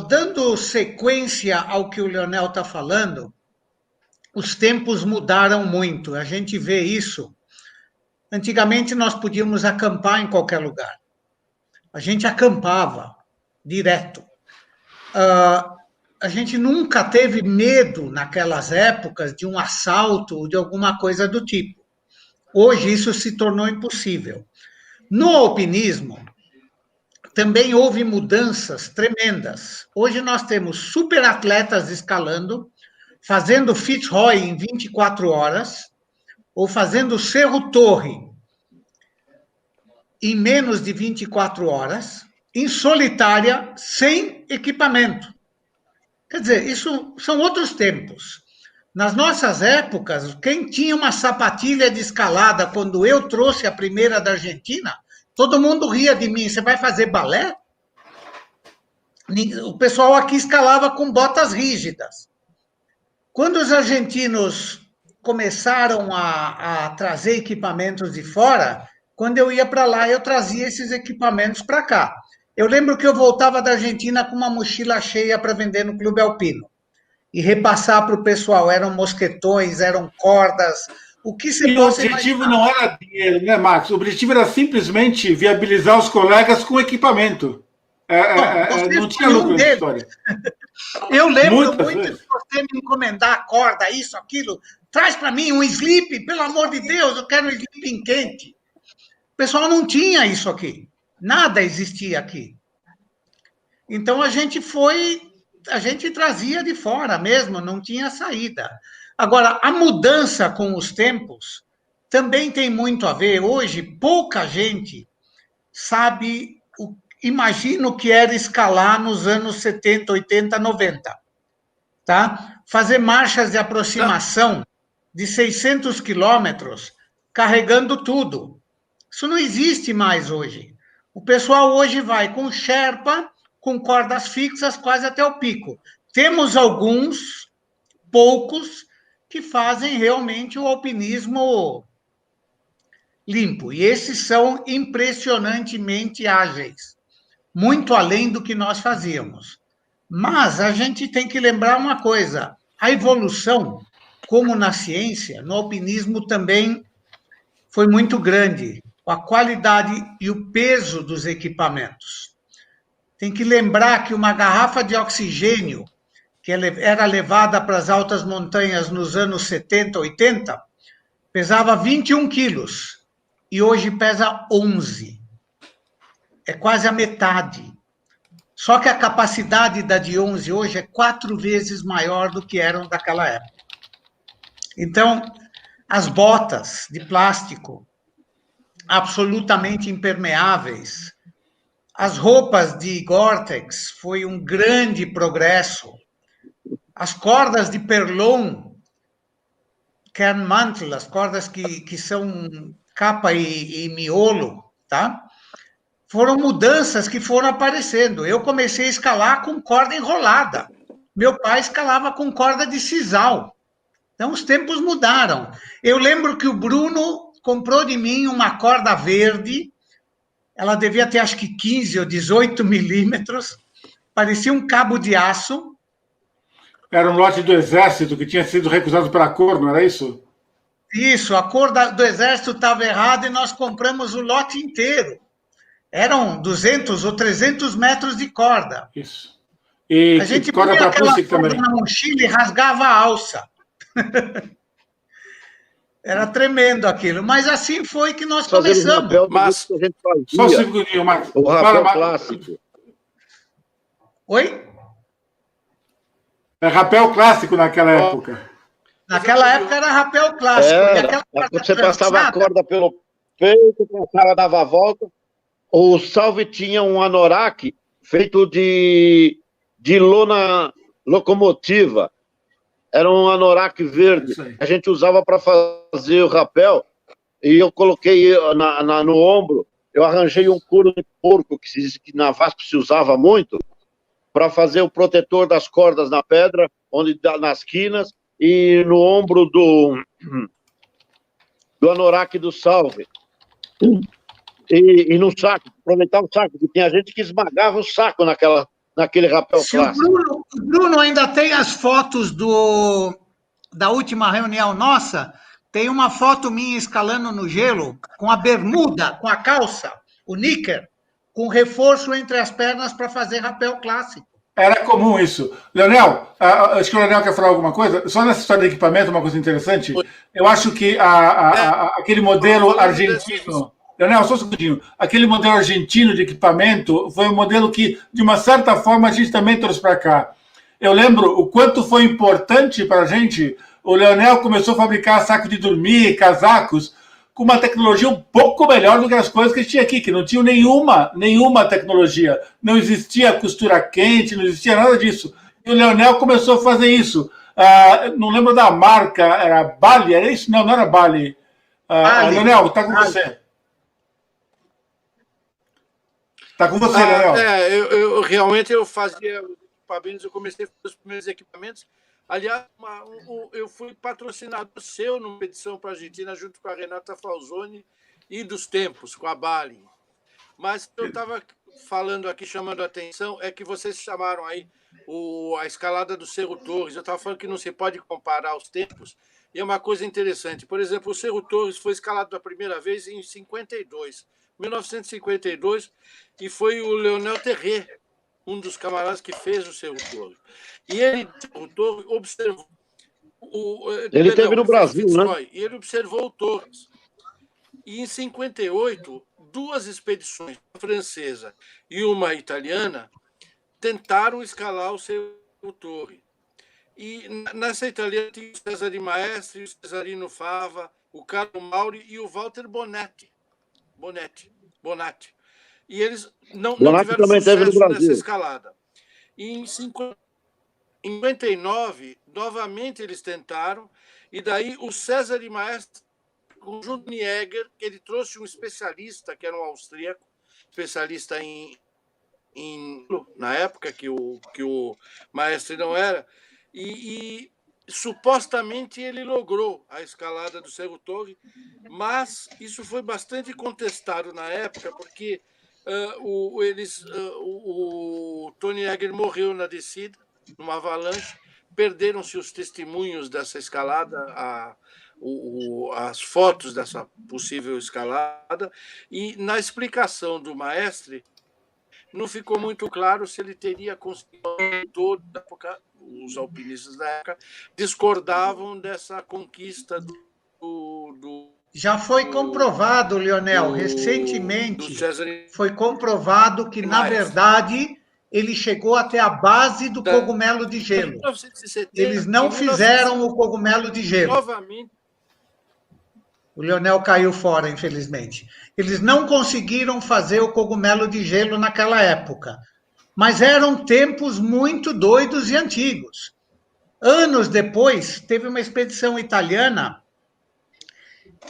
Speaker 2: Dando sequência ao que o Leonel está falando, os tempos mudaram muito. A gente vê isso. Antigamente nós podíamos acampar em qualquer lugar. A gente acampava direto. A gente nunca teve medo naquelas épocas de um assalto ou de alguma coisa do tipo. Hoje isso se tornou impossível. No alpinismo, também houve mudanças tremendas. Hoje nós temos superatletas escalando, fazendo Fitzroy em 24 horas, ou fazendo Cerro Torre em menos de 24 horas, em solitária, sem equipamento. Quer dizer, isso são outros tempos. Nas nossas épocas, quem tinha uma sapatilha de escalada, quando eu trouxe a primeira da Argentina, todo mundo ria de mim. Você vai fazer balé? O pessoal aqui escalava com botas rígidas. Quando os argentinos começaram a trazer equipamentos de fora, quando eu ia para lá, eu trazia esses equipamentos para cá. Eu lembro que eu voltava da Argentina com uma mochila cheia para vender no Clube Alpino. E repassar para o pessoal. Eram mosquetões, eram cordas. O que você
Speaker 1: o objetivo não era dinheiro, né, Max? O objetivo era simplesmente viabilizar os colegas com equipamento. Não tinha lucro na história.
Speaker 2: Eu lembro muito de você me encomendar corda, isso, aquilo. Traz para mim um slip, pelo amor de Deus, eu quero um slip quente. O pessoal não tinha isso aqui. Nada existia aqui. Então a gente trazia de fora mesmo, não tinha saída. Agora, a mudança com os tempos também tem muito a ver. Hoje, pouca gente sabe, imagina o que era escalar nos anos 70, 80, 90. Tá? Fazer marchas de aproximação de 600 quilômetros, carregando tudo. Isso não existe mais hoje. O pessoal hoje vai com Sherpa, com cordas fixas quase até o pico. Temos alguns, poucos, que fazem realmente o alpinismo limpo. E esses são impressionantemente ágeis, muito além do que nós fazíamos. Mas a gente tem que lembrar uma coisa: a evolução, como na ciência, no alpinismo também foi muito grande, a qualidade e o peso dos equipamentos. Tem que lembrar que uma garrafa de oxigênio, que era levada para as altas montanhas nos anos 70, 80, pesava 21 quilos e hoje pesa 11. É quase a metade. Só que a capacidade da de 11 hoje é 4 vezes maior do que eram daquela época. Então, as botas de plástico, absolutamente impermeáveis, as roupas de Gore-Tex foi um grande progresso. As cordas de Perlon, Kernmantel, as cordas que são capa e miolo, tá? Foram mudanças que foram aparecendo. Eu comecei a escalar com corda enrolada. Meu pai escalava com corda de sisal. Então, os tempos mudaram. Eu lembro que o Bruno comprou de mim uma corda verde. Ela devia ter, acho que 15 ou 18 milímetros. Parecia um cabo de aço.
Speaker 1: Era um lote do Exército que tinha sido recusado pela cor, não era isso?
Speaker 2: Isso, a cor do Exército estava errada e nós compramos o lote inteiro. Eram 200 ou 300 metros de corda.
Speaker 1: Isso. E
Speaker 2: a gente
Speaker 1: corda
Speaker 2: punha
Speaker 1: para
Speaker 2: aquela corda
Speaker 1: também.
Speaker 2: na mochila e rasgava a alça. Era tremendo aquilo, mas assim foi que nós começamos.
Speaker 3: Mas que a gente fazia.
Speaker 1: Só um segundinho, Marcos.
Speaker 3: O rapel clássico.
Speaker 2: Oi?
Speaker 1: É rapel clássico naquela época.
Speaker 2: Naquela época era rapel clássico.
Speaker 3: Era. Você passava a corda pelo peito, passava, dava a volta. O Salve tinha um anorak feito de lona locomotiva. Era um anorak verde. A gente usava para fazer o rapel. E eu coloquei no ombro. Eu arranjei um couro de porco, que na VASP se usava muito, para fazer o protetor das cordas na pedra, nas quinas, e no ombro do anorak do Salve. E no saco, aproveitar o saco, porque tinha gente que esmagava o saco naquele rapel clássico.
Speaker 2: O Bruno ainda tem as fotos da última reunião nossa, tem uma foto minha escalando no gelo, com a bermuda, com a calça, o níquer, com reforço entre as pernas para fazer rapel clássico.
Speaker 1: Era comum isso. Leonel, acho que o Leonel quer falar alguma coisa. Só nessa história de equipamento, uma coisa interessante. Eu acho que aquele modelo argentino... Leonel, só um segundinho. Aquele modelo argentino de equipamento foi um modelo que, de uma certa forma, a gente também trouxe para cá. Eu lembro o quanto foi importante para a gente. O Leonel começou a fabricar saco de dormir, casacos, com uma tecnologia um pouco melhor do que as coisas que a gente tinha aqui, que não tinham nenhuma tecnologia. Não existia costura quente, não existia nada disso. E o Leonel começou a fazer isso. Não lembro da marca, era Bali, era isso? Não era Bali. Leonel, está com você. Está com você, Leonel.
Speaker 4: Eu realmente fazia equipamentos, eu comecei a fazer os primeiros equipamentos. Aliás, eu fui patrocinador seu numa edição para a Argentina, junto com a Renata Falzoni e dos Tempos, com a Bali. Mas eu estava falando aqui, chamando a atenção, é que vocês chamaram aí a escalada do Cerro Torres. Eu estava falando que não se pode comparar os tempos, e é uma coisa interessante. Por exemplo, o Cerro Torres foi escalado da primeira vez em 1952, e foi o Leonel Terré, um dos camaradas que fez o Cerro Torres. E ele, o Torres, observou...
Speaker 3: Ele esteve no Brasil, né?
Speaker 4: E ele observou o Torres. E em 58, 2 expedições, uma francesa e uma italiana, tentaram escalar o Cerro Torre. E nessa italiana tinha o Cesare Di Maestri, o Cesarino Fava, o Carlo Mauri e o Walter Bonetti. E eles não tiveram sucesso nessa escalada. E em 59, novamente eles tentaram, e daí o Cesare Di Maestri, com o Jürgen Jäger, ele trouxe um especialista, que era um austríaco, especialista na época que o Maestri não era, e supostamente ele logrou a escalada do Cerro Torre, mas isso foi bastante contestado na época, porque o Tony Egger morreu na descida, numa avalanche, perderam-se os testemunhos dessa escalada, as fotos dessa possível escalada, e na explicação do Maestre não ficou muito claro se ele teria conseguido toda a época. Os alpinistas da época discordavam dessa conquista do
Speaker 2: Já foi comprovado, Leonel, recentemente foi comprovado que, na verdade, ele chegou até a base do cogumelo de gelo. 1970, eles não fizeram o cogumelo de gelo.
Speaker 4: Novamente.
Speaker 2: O Leonel caiu fora, infelizmente. Eles não conseguiram fazer o cogumelo de gelo naquela época, mas eram tempos muito doidos e antigos. Anos depois, teve uma expedição italiana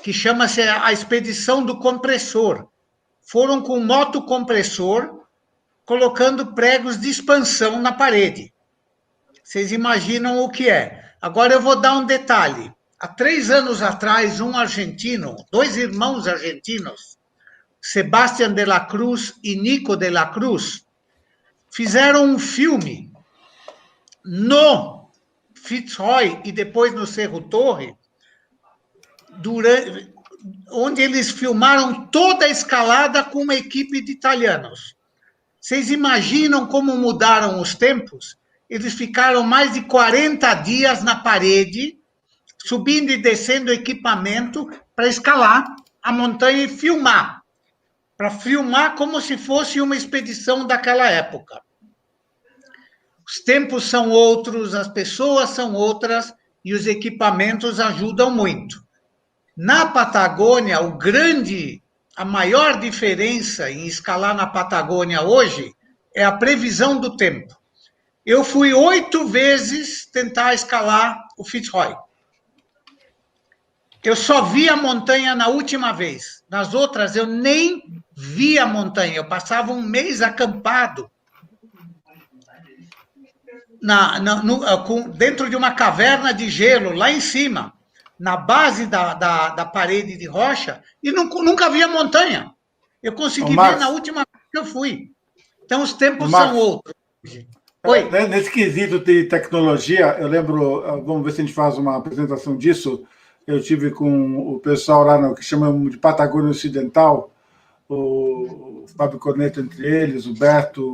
Speaker 2: que chama-se a Expedição do Compressor. Foram com motocompressor, colocando pregos de expansão na parede. Vocês imaginam o que é. Agora eu vou dar um detalhe. Há 3 anos atrás, um argentino, 2 irmãos argentinos, Sebastián de la Cruz e Nico de la Cruz, fizeram um filme no Fitzroy e depois no Cerro Torre, onde eles filmaram toda a escalada com uma equipe de italianos. Vocês imaginam como mudaram os tempos? Eles ficaram mais de 40 dias na parede, subindo e descendo equipamento para escalar a montanha e filmar. Para filmar como se fosse uma expedição daquela época. Os tempos são outros, as pessoas são outras e os equipamentos ajudam muito. Na Patagônia, a maior diferença em escalar na Patagônia hoje é a previsão do tempo. Eu fui 8 vezes tentar escalar o Fitzroy. Eu só vi a montanha na última vez. Nas outras, eu nem vi a montanha. Eu passava um mês acampado dentro de uma caverna de gelo, lá em cima, na base da parede de rocha, e nunca vi a montanha. Eu consegui ver na última vez que eu fui. Então, os tempos são outros.
Speaker 1: Oi. Nesse quesito de tecnologia, eu lembro, vamos ver se a gente faz uma apresentação disso. Eu tive com o pessoal lá que chamamos de Patagônia Ocidental, o Fábio Corneto entre eles, o Beto,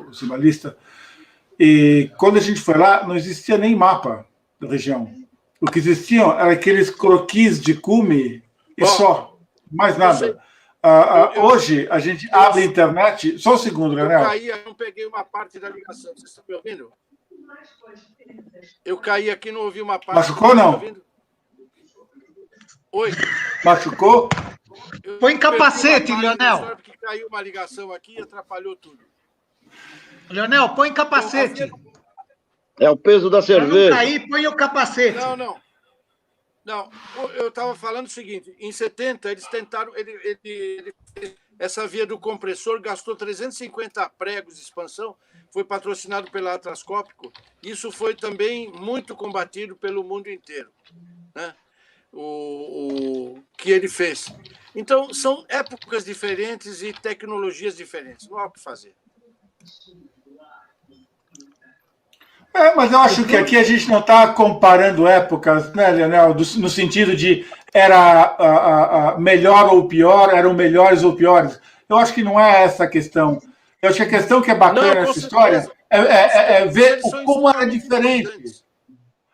Speaker 1: o Cimalista. E quando a gente foi lá, não existia nem mapa da região. O que existiam eram aqueles croquis de cume e só, mais nada. Hoje, a gente abre a internet... Só um segundo, Leonel.
Speaker 4: Eu não peguei uma parte da ligação. Vocês estão me ouvindo? Eu caí aqui e não ouvi uma parte.
Speaker 1: Machucou, não?
Speaker 4: Oi.
Speaker 1: Machucou?
Speaker 2: Põe capacete, Leonel.
Speaker 4: Porque caiu uma ligação aqui e atrapalhou tudo.
Speaker 2: Leonel, põe capacete.
Speaker 3: É o peso da cerveja.
Speaker 2: Não cair, põe o capacete.
Speaker 4: Não, eu estava falando o seguinte, em 70 eles tentaram, essa via do compressor gastou 350 pregos de expansão, foi patrocinado pela Atlas Copco, isso foi também muito combatido pelo mundo inteiro, né? O que ele fez. Então, são épocas diferentes e tecnologias diferentes, não há o que fazer.
Speaker 1: Mas eu acho que aqui a gente não está comparando épocas, né, Leonel, no sentido de era melhor ou pior, eram melhores ou piores. Eu acho que não é essa a questão. Eu acho que a questão que é bacana nessa história é ver como era diferente.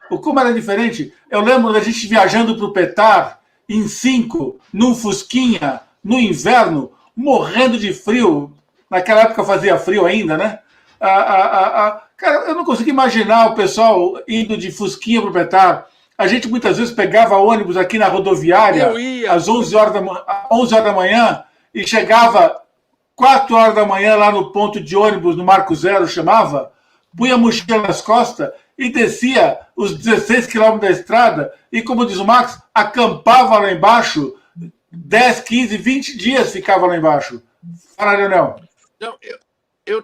Speaker 1: Como era diferente. Eu lembro da gente viajando para o Petar, em 5, num Fusquinha, no inverno, morrendo de frio. Naquela época fazia frio ainda, né? Cara, eu não consigo imaginar o pessoal indo de Fusquinha para o Petar. A gente muitas vezes pegava ônibus aqui na rodoviária às 11 horas da manhã e chegava 4 horas da manhã lá no ponto de ônibus, no Marco Zero, chamava, punha a mochila nas costas e descia os 16 quilômetros da estrada e, como diz o Max, acampava lá embaixo 10, 15, 20 dias ficava lá embaixo. Fala, Leonel.
Speaker 4: Não, Eu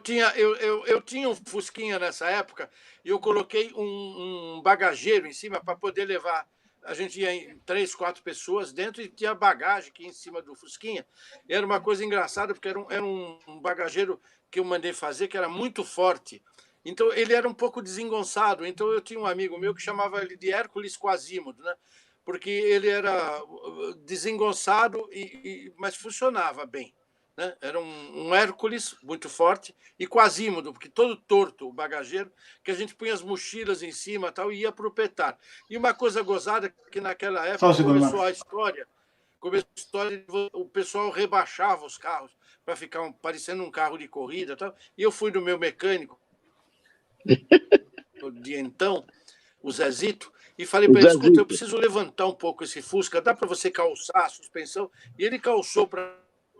Speaker 4: tinha um Fusquinha nessa época e eu coloquei um bagageiro em cima para poder levar. A gente ia em 3, 4 pessoas dentro e tinha bagagem aqui em cima do Fusquinha. E era uma coisa engraçada, porque era um bagageiro que eu mandei fazer, que era muito forte. Então, ele era um pouco desengonçado. Então, eu tinha um amigo meu que chamava ele de Hércules Quasímodo, né? Porque ele era desengonçado, mas funcionava bem. Né? Era um Hércules muito forte e Quasímodo, porque todo torto o bagageiro, que a gente punha as mochilas em cima tal, e ia para o petar. E uma coisa gozada, que naquela época começou a história, o pessoal rebaixava os carros para ficar parecendo um carro de corrida tal, e eu fui no meu mecânico de então, o Zezito, e falei para ele, escuta, eu preciso levantar um pouco esse Fusca, dá para você calçar a suspensão? E ele calçou para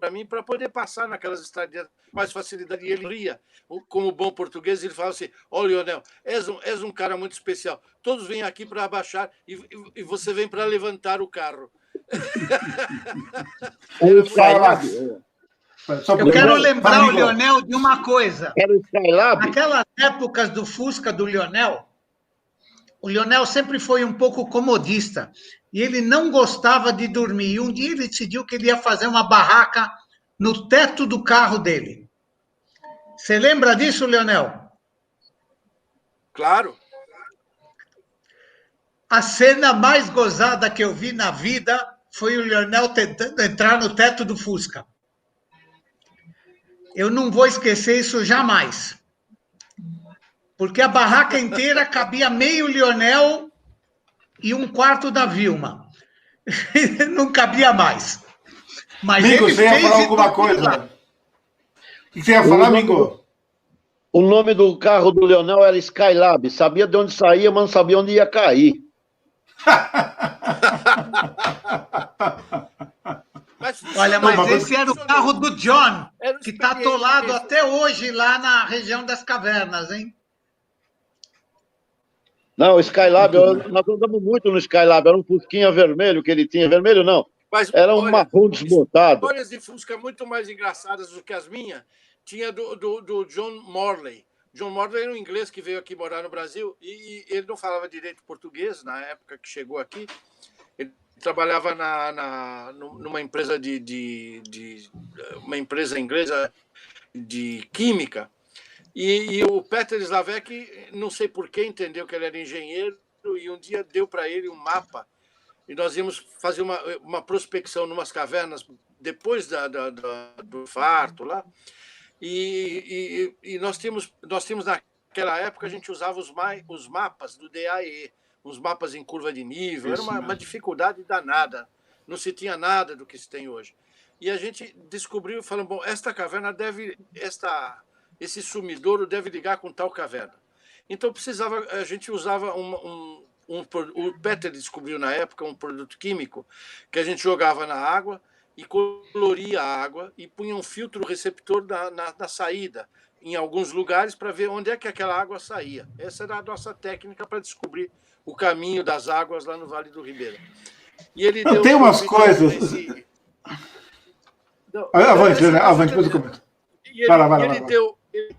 Speaker 4: mim para poder passar naquelas estradinhas com mais facilidade. E ele ria, como bom português, ele falava assim, olha, Lionel, és um cara muito especial. Todos vêm aqui para abaixar e você vem para levantar o carro.
Speaker 2: Eu quero lembrar o Lionel de uma coisa. Naquelas épocas do Fusca do Lionel, o Lionel sempre foi um pouco comodista e ele não gostava de dormir. E um dia ele decidiu que ele ia fazer uma barraca no teto do carro dele. Você lembra disso, Lionel?
Speaker 4: Claro.
Speaker 2: A cena mais gozada que eu vi na vida foi o Lionel tentando entrar no teto do Fusca. Eu não vou esquecer isso jamais. Porque a barraca inteira cabia meio Lionel e um quarto da Vilma. Não cabia mais. Mas
Speaker 1: Mingo,
Speaker 2: ele
Speaker 1: você ia
Speaker 2: fez
Speaker 1: falar alguma coisa? O que você ia falar, Mingo?
Speaker 3: O nome do carro do Lionel era Skylab. Sabia de onde saía, mas não sabia onde ia cair.
Speaker 2: Olha, mas esse era o carro do John, que está atolado até hoje lá na região das cavernas, hein?
Speaker 3: Não, o Skylab, nós andamos muito no Skylab, era um Fusquinha vermelho que ele tinha. Vermelho não, era um marrom desmontado.
Speaker 4: Histórias de Fusca muito mais engraçadas do que as minhas, tinha do John Morley. John Morley era um inglês que veio aqui morar no Brasil e ele não falava direito português na época que chegou aqui. Ele trabalhava numa empresa uma empresa inglesa de química. E o Peter Slavek, não sei por que, entendeu que ele era engenheiro e um dia deu para ele um mapa e nós íamos fazer uma prospecção numas cavernas depois do farto lá. E nós tínhamos naquela época, a gente usava os mapas do DAE, uns mapas em curva de nível, era uma dificuldade danada, não se tinha nada do que se tem hoje. E a gente descobriu, falando, bom, esta caverna esse sumidouro deve ligar com tal caverna. Então a gente usava o Peter descobriu na época um produto químico que a gente jogava na água e coloria a água e punha um filtro receptor na saída, em alguns lugares, para ver onde é que aquela água saía. Essa era a nossa técnica para descobrir o caminho das águas lá no Vale do Ribeira. E ele deu
Speaker 1: tem umas coisas... Avante, depois eu comento.
Speaker 4: Ele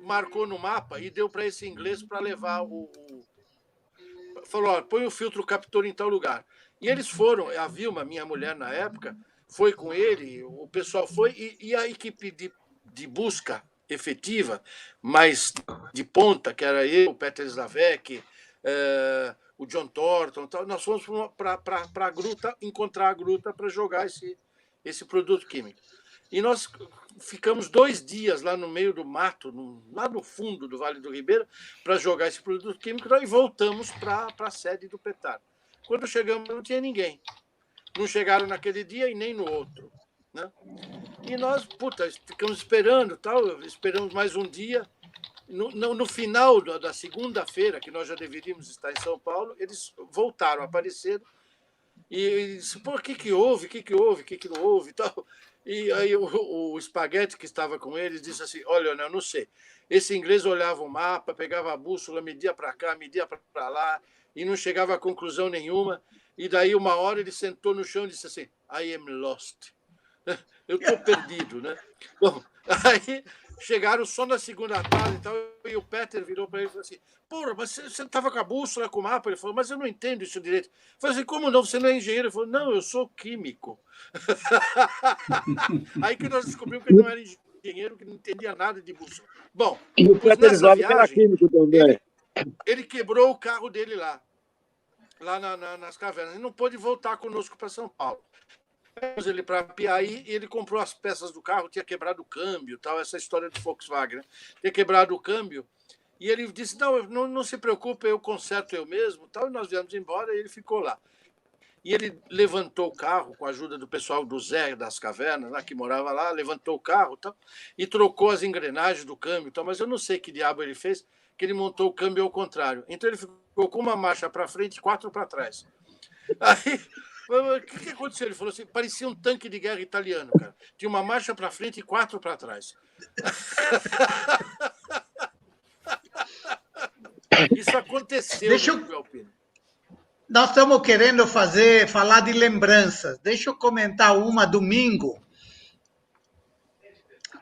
Speaker 4: marcou no mapa e deu para esse inglês para levar falou, ó, põe o filtro captor em tal lugar. E eles foram, a Vilma, minha mulher na época, foi com ele, o pessoal foi, e a equipe de busca efetiva, mas de ponta, que era eu, o Peter Slavek, o John Thornton, tal, nós fomos para a gruta, encontrar a gruta para jogar esse produto químico. E nós ficamos 2 dias lá no meio do mato, lá no fundo do Vale do Ribeira, para jogar esse produto químico e voltamos para a sede do Petar. Quando chegamos, não tinha ninguém. Não chegaram naquele dia e nem no outro. Né? E nós, ficamos esperando, esperamos mais um dia. No final da segunda-feira, que nós já deveríamos estar em São Paulo, eles voltaram, apareceram. E disse, pô, o que houve? O que houve? O que não houve? E tal. E aí o Spaghetti, que estava com eles, disse assim, olha, eu não sei. Esse inglês olhava o mapa, pegava a bússola, media para cá, media para lá, e não chegava a conclusão nenhuma. E daí, uma hora, ele sentou no chão e disse assim, I am lost. Eu estou perdido, né? Bom, aí chegaram só na segunda tarde e o Peter virou para ele e falou assim: porra, mas você estava com a bússola, com o mapa? Ele falou: mas eu não entendo isso direito. Eu falei assim: como não? Você não é engenheiro? Ele falou: não, eu sou químico. Aí que nós descobrimos que ele não era engenheiro, que não entendia nada de bússola. Bom,
Speaker 3: e o Peter
Speaker 4: nessa
Speaker 3: era químico também.
Speaker 4: ele quebrou o carro dele lá nas cavernas. Ele não pôde voltar conosco para São Paulo. Ele para Piaí e ele comprou as peças do carro, tinha quebrado o câmbio, tal, essa história do Volkswagen, né? Tinha quebrado o câmbio e ele disse: não se preocupe, eu conserto eu mesmo, tal. E nós viemos embora e ele ficou lá. E ele levantou o carro com a ajuda do pessoal do Zé das Cavernas, lá, que morava lá, levantou o carro, tal, e trocou as engrenagens do câmbio, tal. Mas eu não sei que diabo ele fez, que ele montou o câmbio ao contrário. Então ele ficou com uma marcha para frente e 4 para trás. Aí o que aconteceu? Ele falou assim: parecia um tanque de guerra italiano, cara. Tinha uma marcha para frente e 4 para trás. Isso aconteceu no Clube Alpino.
Speaker 2: Nós estamos querendo falar de lembranças. Deixa eu comentar uma domingo,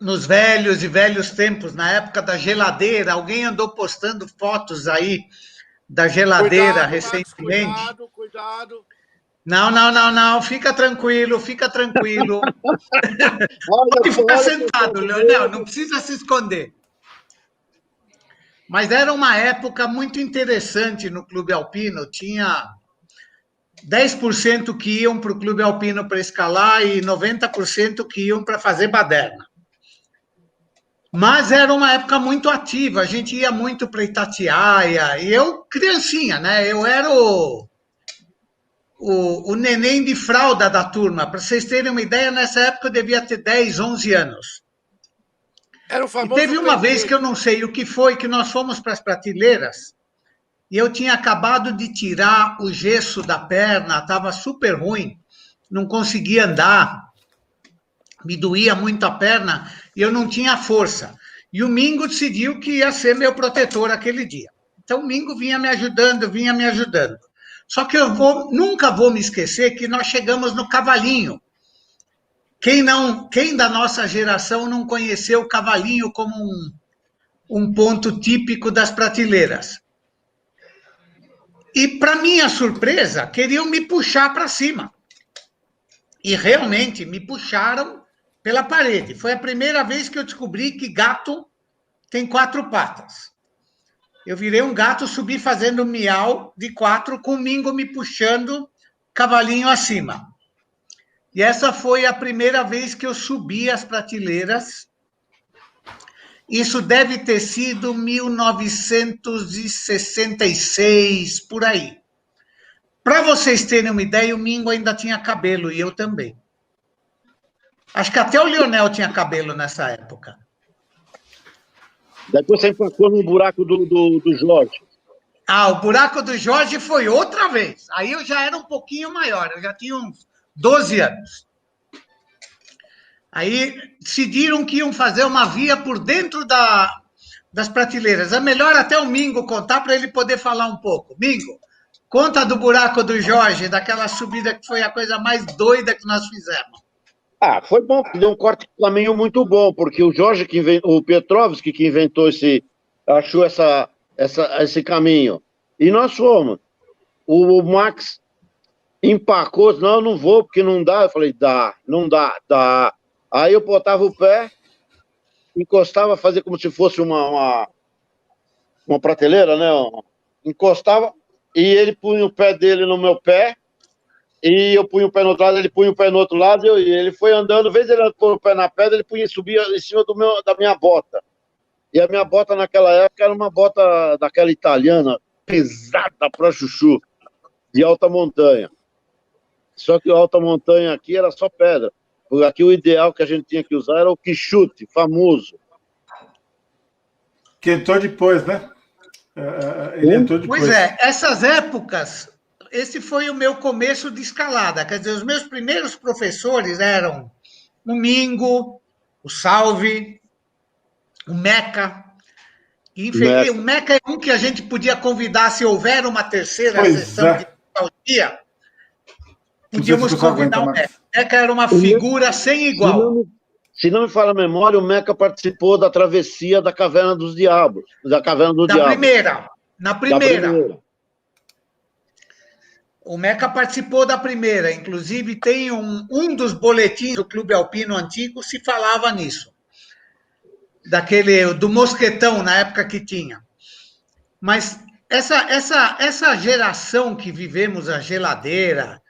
Speaker 2: nos velhos tempos, na época da geladeira. Alguém andou postando fotos aí da geladeira recentemente.
Speaker 4: Max, cuidado.
Speaker 2: Não, fica tranquilo. Pode ficar sentado, Leonel, não precisa se esconder. Mas era uma época muito interessante no Clube Alpino, tinha 10% que iam para o Clube Alpino para escalar e 90% que iam para fazer baderna. Mas era uma época muito ativa, a gente ia muito para Itatiaia, e eu, criancinha, né? Eu era o neném de fralda da turma. Para vocês terem uma ideia, nessa época eu devia ter 10, 11 anos.
Speaker 4: Era o famoso.
Speaker 2: E teve uma vez que eu não sei o que foi, que nós fomos para as prateleiras e eu tinha acabado de tirar o gesso da perna, estava super ruim, não conseguia andar, me doía muito a perna e eu não tinha força. E o Mingo decidiu que ia ser meu protetor aquele dia. Então o Mingo vinha me ajudando. Só que nunca vou me esquecer que nós chegamos no Cavalinho. Quem da nossa geração não conheceu o Cavalinho como um ponto típico das prateleiras? E, para minha surpresa, queriam me puxar para cima. E realmente me puxaram pela parede. Foi a primeira vez que eu descobri que gato tem 4 patas. Eu virei um gato, subi fazendo miau de 4, com o Mingo me puxando, Cavalinho acima. E essa foi a primeira vez que eu subi as prateleiras. Isso deve ter sido 1966, por aí. Para vocês terem uma ideia, o Mingo ainda tinha cabelo, e eu também. Acho que até o Leonel tinha cabelo nessa época.
Speaker 3: Depois você empacou no buraco do Jorge.
Speaker 2: O buraco do Jorge foi outra vez. Aí eu já era um pouquinho maior, eu já tinha uns 12 anos. Aí decidiram que iam fazer uma via por dentro das prateleiras. É melhor até o Mingo contar para ele poder falar um pouco. Mingo, conta do buraco do Jorge, daquela subida que foi a coisa mais doida que nós fizemos.
Speaker 3: Foi bom, deu um corte de caminho muito bom, porque o Jorge, o Petrovski que inventou achou esse caminho. E nós fomos. O Max empacou, eu não vou, porque não dá. Eu falei, não dá. Aí eu botava o pé, encostava, fazia como se fosse uma prateleira, né? Encostava, e ele punha o pé dele no meu pé, e eu punha o pé no outro lado, ele punha o pé no outro lado, e ele foi andando, às vezes ele pôr o pé na pedra, ele subia em cima da minha bota. E a minha bota naquela época era uma bota daquela italiana, pesada pra chuchu, de alta montanha. Só que a alta montanha aqui era só pedra. Porque aqui o ideal que a gente tinha que usar era o quichute, famoso.
Speaker 1: Que entrou depois, né? Ele entrou depois.
Speaker 2: Pois é, essas épocas, esse foi o meu começo de escalada. Quer dizer, os meus primeiros professores eram o Mingo, o Salve, o Meca. O Meca é um que a gente podia convidar se houver uma terceira sessão de nostalgia. Podíamos convidar o Meca. O Meca era uma figura sem igual.
Speaker 3: Se não me falha a memória, o Meca participou da travessia da Caverna dos Diabos. Da Caverna do Diabo.
Speaker 2: Na primeira. O Meca participou da primeira. Inclusive, tem um dos boletins do Clube Alpino antigo se falava nisso. Do Mosquetão, na época que tinha. Mas essa geração que vivemos a geladeira,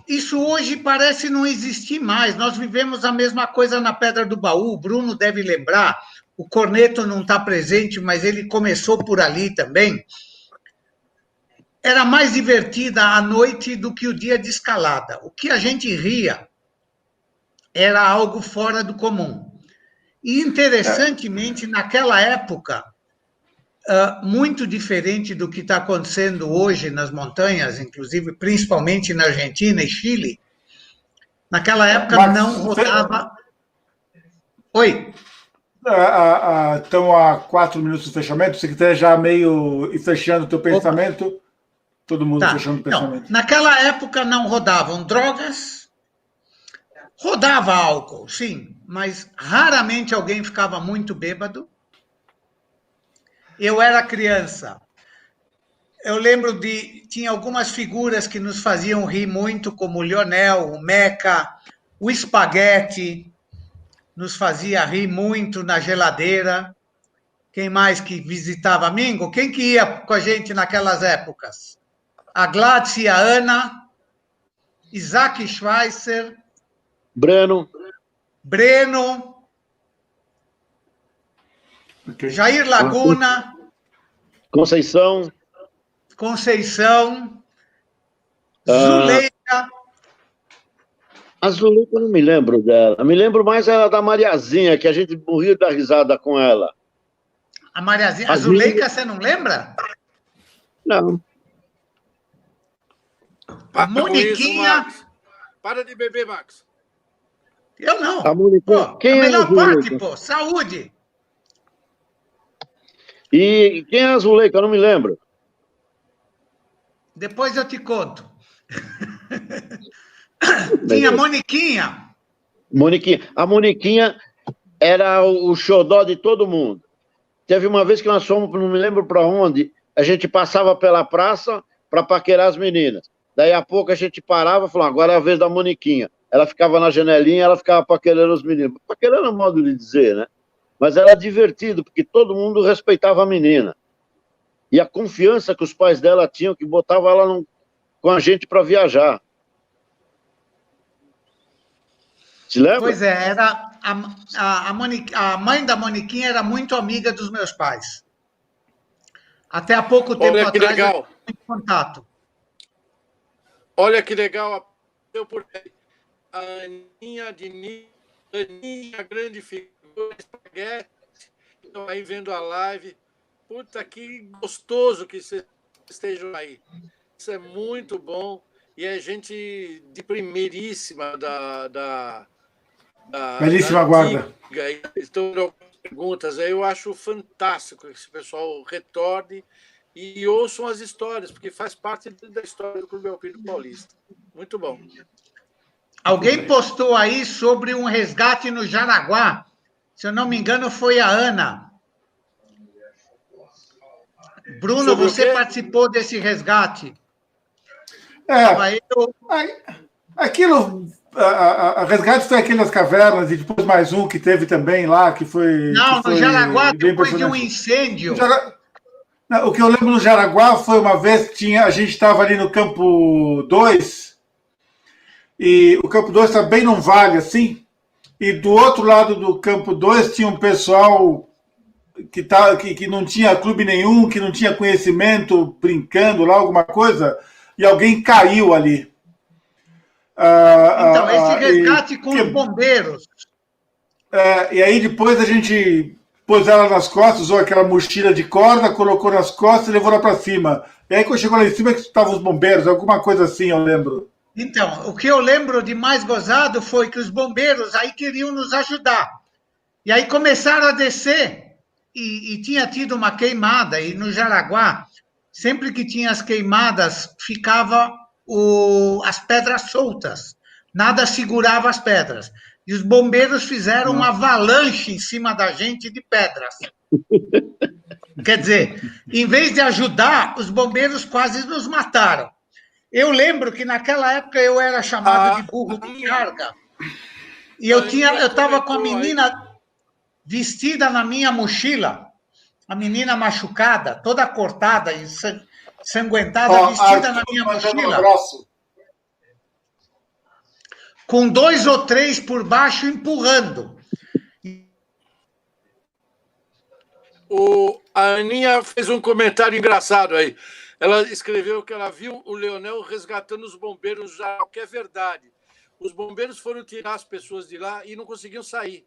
Speaker 2: isso hoje parece não existir mais. Nós vivemos a mesma coisa na Pedra do Baú. O Bruno deve lembrar. O Corneto não está presente, mas ele começou por ali também. Era mais divertida a noite do que o dia de escalada. O que a gente ria era algo fora do comum. E, interessantemente, naquela época, muito diferente do que está acontecendo hoje nas montanhas, inclusive, principalmente na Argentina e Chile, naquela época não rodava... Oi?
Speaker 1: Estão a 4 minutos do fechamento, você quiser já meio fechando o teu pensamento, todo mundo fechando o pensamento.
Speaker 2: Não, naquela época não rodavam drogas, rodava álcool, sim, mas raramente alguém ficava muito bêbado. Eu era criança. Eu lembro tinha algumas figuras que nos faziam rir muito, como o Lionel, o Meca, o Espaguete, nos fazia rir muito na geladeira. Quem mais que visitava Mingo? Quem que ia com a gente naquelas épocas? A Gladys e a Ana, Isaac Schweitzer,
Speaker 3: Breno,
Speaker 1: okay.
Speaker 2: Jair Laguna,
Speaker 3: Conceição,
Speaker 2: Zuleika.
Speaker 3: A Zuleika eu não me lembro dela. Eu me lembro mais da Mariazinha, que a gente morria da risada com ela.
Speaker 2: A Mariazinha. A Zuleika, você não lembra?
Speaker 3: Não.
Speaker 2: A Moniquinha.
Speaker 4: Para de beber, Max.
Speaker 2: Eu não.
Speaker 3: A Moniquinha.
Speaker 2: Pô, a melhor parte, pô. Saúde.
Speaker 3: E quem é a Zuleika? Eu não me lembro.
Speaker 2: Depois eu te conto. Tinha a Moniquinha.
Speaker 3: A Moniquinha era o xodó de todo mundo. Teve uma vez que nós fomos, não me lembro para onde, a gente passava pela praça para paquerar as meninas. Daí a pouco a gente parava e falava, agora é a vez da Moniquinha. Ela ficava na janelinha, ela ficava paquerando os meninos. Paquerando é um modo de dizer, né? Mas era divertido, porque todo mundo respeitava a menina. E a confiança que os pais dela tinham, que botava ela com a gente para viajar. Se lembra?
Speaker 2: Pois é, era a mãe da Moniquinha era muito amiga dos meus pais. Até há pouco tempo atrás
Speaker 4: legal.
Speaker 2: Eu tinha muito contato.
Speaker 4: Olha que legal, deu por aí. A Aninha, Aninha, grande figura, Espaguete, estão aí vendo a live. Puta, que gostoso que vocês estejam aí. Isso é muito bom. E é gente de primeiríssima da
Speaker 1: belíssima guarda.
Speaker 4: Então, perguntas. Eu acho fantástico que esse pessoal retorne e ouçam as histórias, porque faz parte da história do Clube Alpino Paulista. Muito bom.
Speaker 2: Alguém postou aí sobre um resgate no Jaraguá. Se eu não me engano, foi a Ana. Bruno,
Speaker 4: Sobre
Speaker 2: você participou desse resgate?
Speaker 1: Aquilo... A resgate foi aquele das cavernas e depois mais um que teve também lá, que foi...
Speaker 2: Não,
Speaker 1: que foi
Speaker 2: no Jaraguá, depois de um incêndio.
Speaker 1: O que eu lembro no Jaraguá foi uma vez que a gente estava ali no Campo 2, e o Campo 2 está bem num vale, assim, e do outro lado do Campo 2 tinha um pessoal que não tinha clube nenhum, que não tinha conhecimento, brincando lá, alguma coisa, e alguém caiu ali.
Speaker 2: Então, esse resgate com os bombeiros.
Speaker 1: E aí depois a gente pôs ela nas costas, usou aquela mochila de corda, colocou nas costas e levou ela para cima. E aí quando chegou lá em cima que estavam os bombeiros, alguma coisa assim, eu lembro.
Speaker 2: Então, o que eu lembro de mais gozado foi que os bombeiros aí queriam nos ajudar. E aí começaram a descer e tinha tido uma queimada. E no Jaraguá, sempre que tinha as queimadas, ficava as pedras soltas. nada segurava as pedras. E os bombeiros fizeram uma avalanche em cima da gente de pedras. Quer dizer, em vez de ajudar, os bombeiros quase nos mataram. Eu lembro que naquela época eu era chamado de burro de carga. E eu estava com a menina vestida na minha mochila, a menina machucada, toda cortada e sanguentada, vestida na minha mochila. Com 2 ou 3 por baixo empurrando.
Speaker 4: A Aninha fez um comentário engraçado aí. Ela escreveu que ela viu o Leonel resgatando os bombeiros, já que é verdade. Os bombeiros foram tirar as pessoas de lá e não conseguiam sair.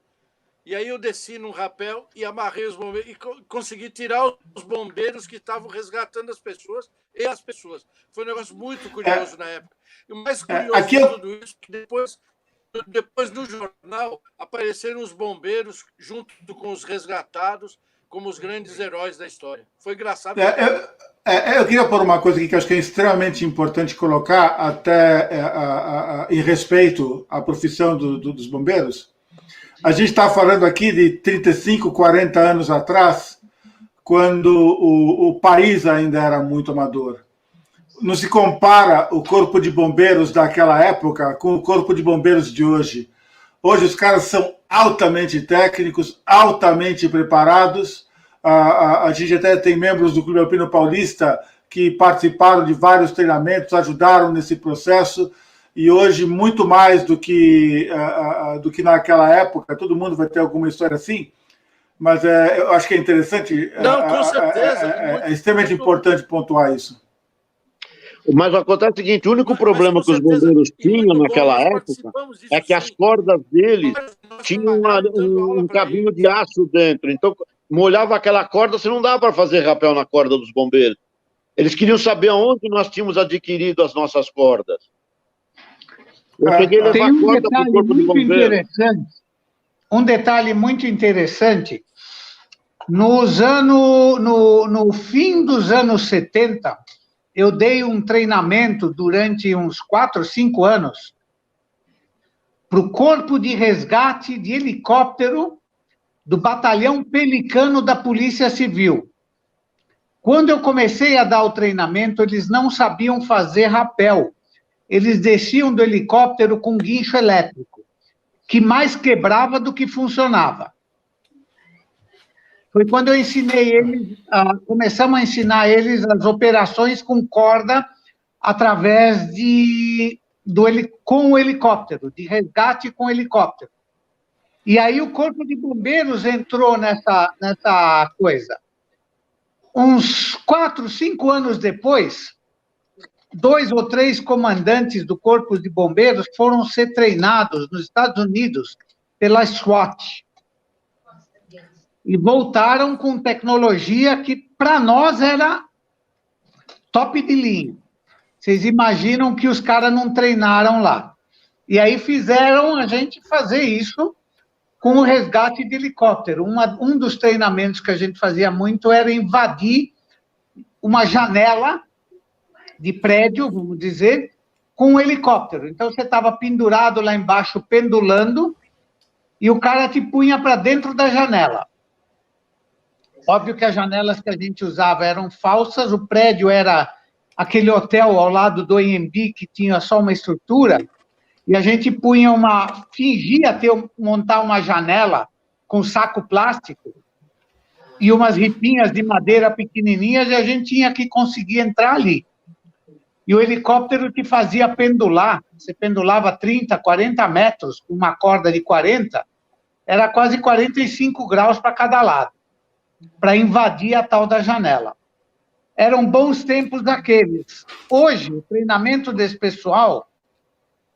Speaker 4: E aí eu desci num rapel e amarrei os bombeiros e consegui tirar os bombeiros que estavam resgatando as pessoas e as pessoas. Foi um negócio muito curioso na época. E o mais curioso de tudo isso é que depois no jornal apareceram os bombeiros junto com os resgatados como os grandes heróis da história. Foi engraçado.
Speaker 1: Eu queria pôr uma coisa aqui que eu acho que é extremamente importante colocar, até em respeito à profissão dos bombeiros. A gente está falando aqui de 35, 40 anos atrás, quando o país ainda era muito amador. Não se compara o corpo de bombeiros daquela época com o corpo de bombeiros de hoje. Hoje os caras são altamente técnicos, altamente preparados. A gente até tem membros do Clube Alpino Paulista que participaram de vários treinamentos, ajudaram nesse processo, e hoje, muito mais do que naquela época, todo mundo vai ter alguma história assim, mas eu acho que é interessante,
Speaker 4: não, com certeza,
Speaker 1: é extremamente importante pontuar isso.
Speaker 3: Mas acontece o seguinte, o único problema que os bombeiros tinham naquela época é que as cordas deles tinham um cabinho de aço dentro. Então, molhava aquela corda, você não dava para fazer rapel na corda dos bombeiros. Eles queriam saber aonde nós tínhamos adquirido as nossas cordas. Eu cheguei a levar corda para o corpo de bombeiro.
Speaker 2: Um detalhe muito interessante. No fim dos anos 70, eu dei um treinamento durante uns 4, 5 anos para o Corpo de Resgate de Helicóptero do Batalhão Pelicano da Polícia Civil. Quando eu comecei a dar o treinamento, eles não sabiam fazer rapel. Eles desciam do helicóptero com guincho elétrico, que mais quebrava do que funcionava. Foi quando eu ensinei eles, começamos a ensinar eles as operações com corda através com o helicóptero, de resgate com helicóptero. E aí o Corpo de Bombeiros entrou nessa coisa. Uns 4, 5 anos depois, 2 ou 3 comandantes do Corpo de Bombeiros foram ser treinados nos Estados Unidos pela SWAT. E voltaram com tecnologia que, para nós, era top de linha. Vocês imaginam que os caras não treinaram lá. E aí fizeram a gente fazer isso com o resgate de helicóptero. Um dos treinamentos que a gente fazia muito era invadir uma janela de prédio, vamos dizer, com um helicóptero. Então, você estava pendurado lá embaixo, pendulando, e o cara te punha para dentro da janela. Óbvio que as janelas que a gente usava eram falsas, o prédio era aquele hotel ao lado do AMB que tinha só uma estrutura, e a gente fingia montar uma janela com saco plástico e umas ripinhas de madeira pequenininhas, e a gente tinha que conseguir entrar ali. E o helicóptero te fazia pendular, você pendulava 30, 40 metros com uma corda de 40, era quase 45 graus para cada lado, para invadir a tal da janela. Eram bons tempos daqueles. Hoje, o treinamento desse pessoal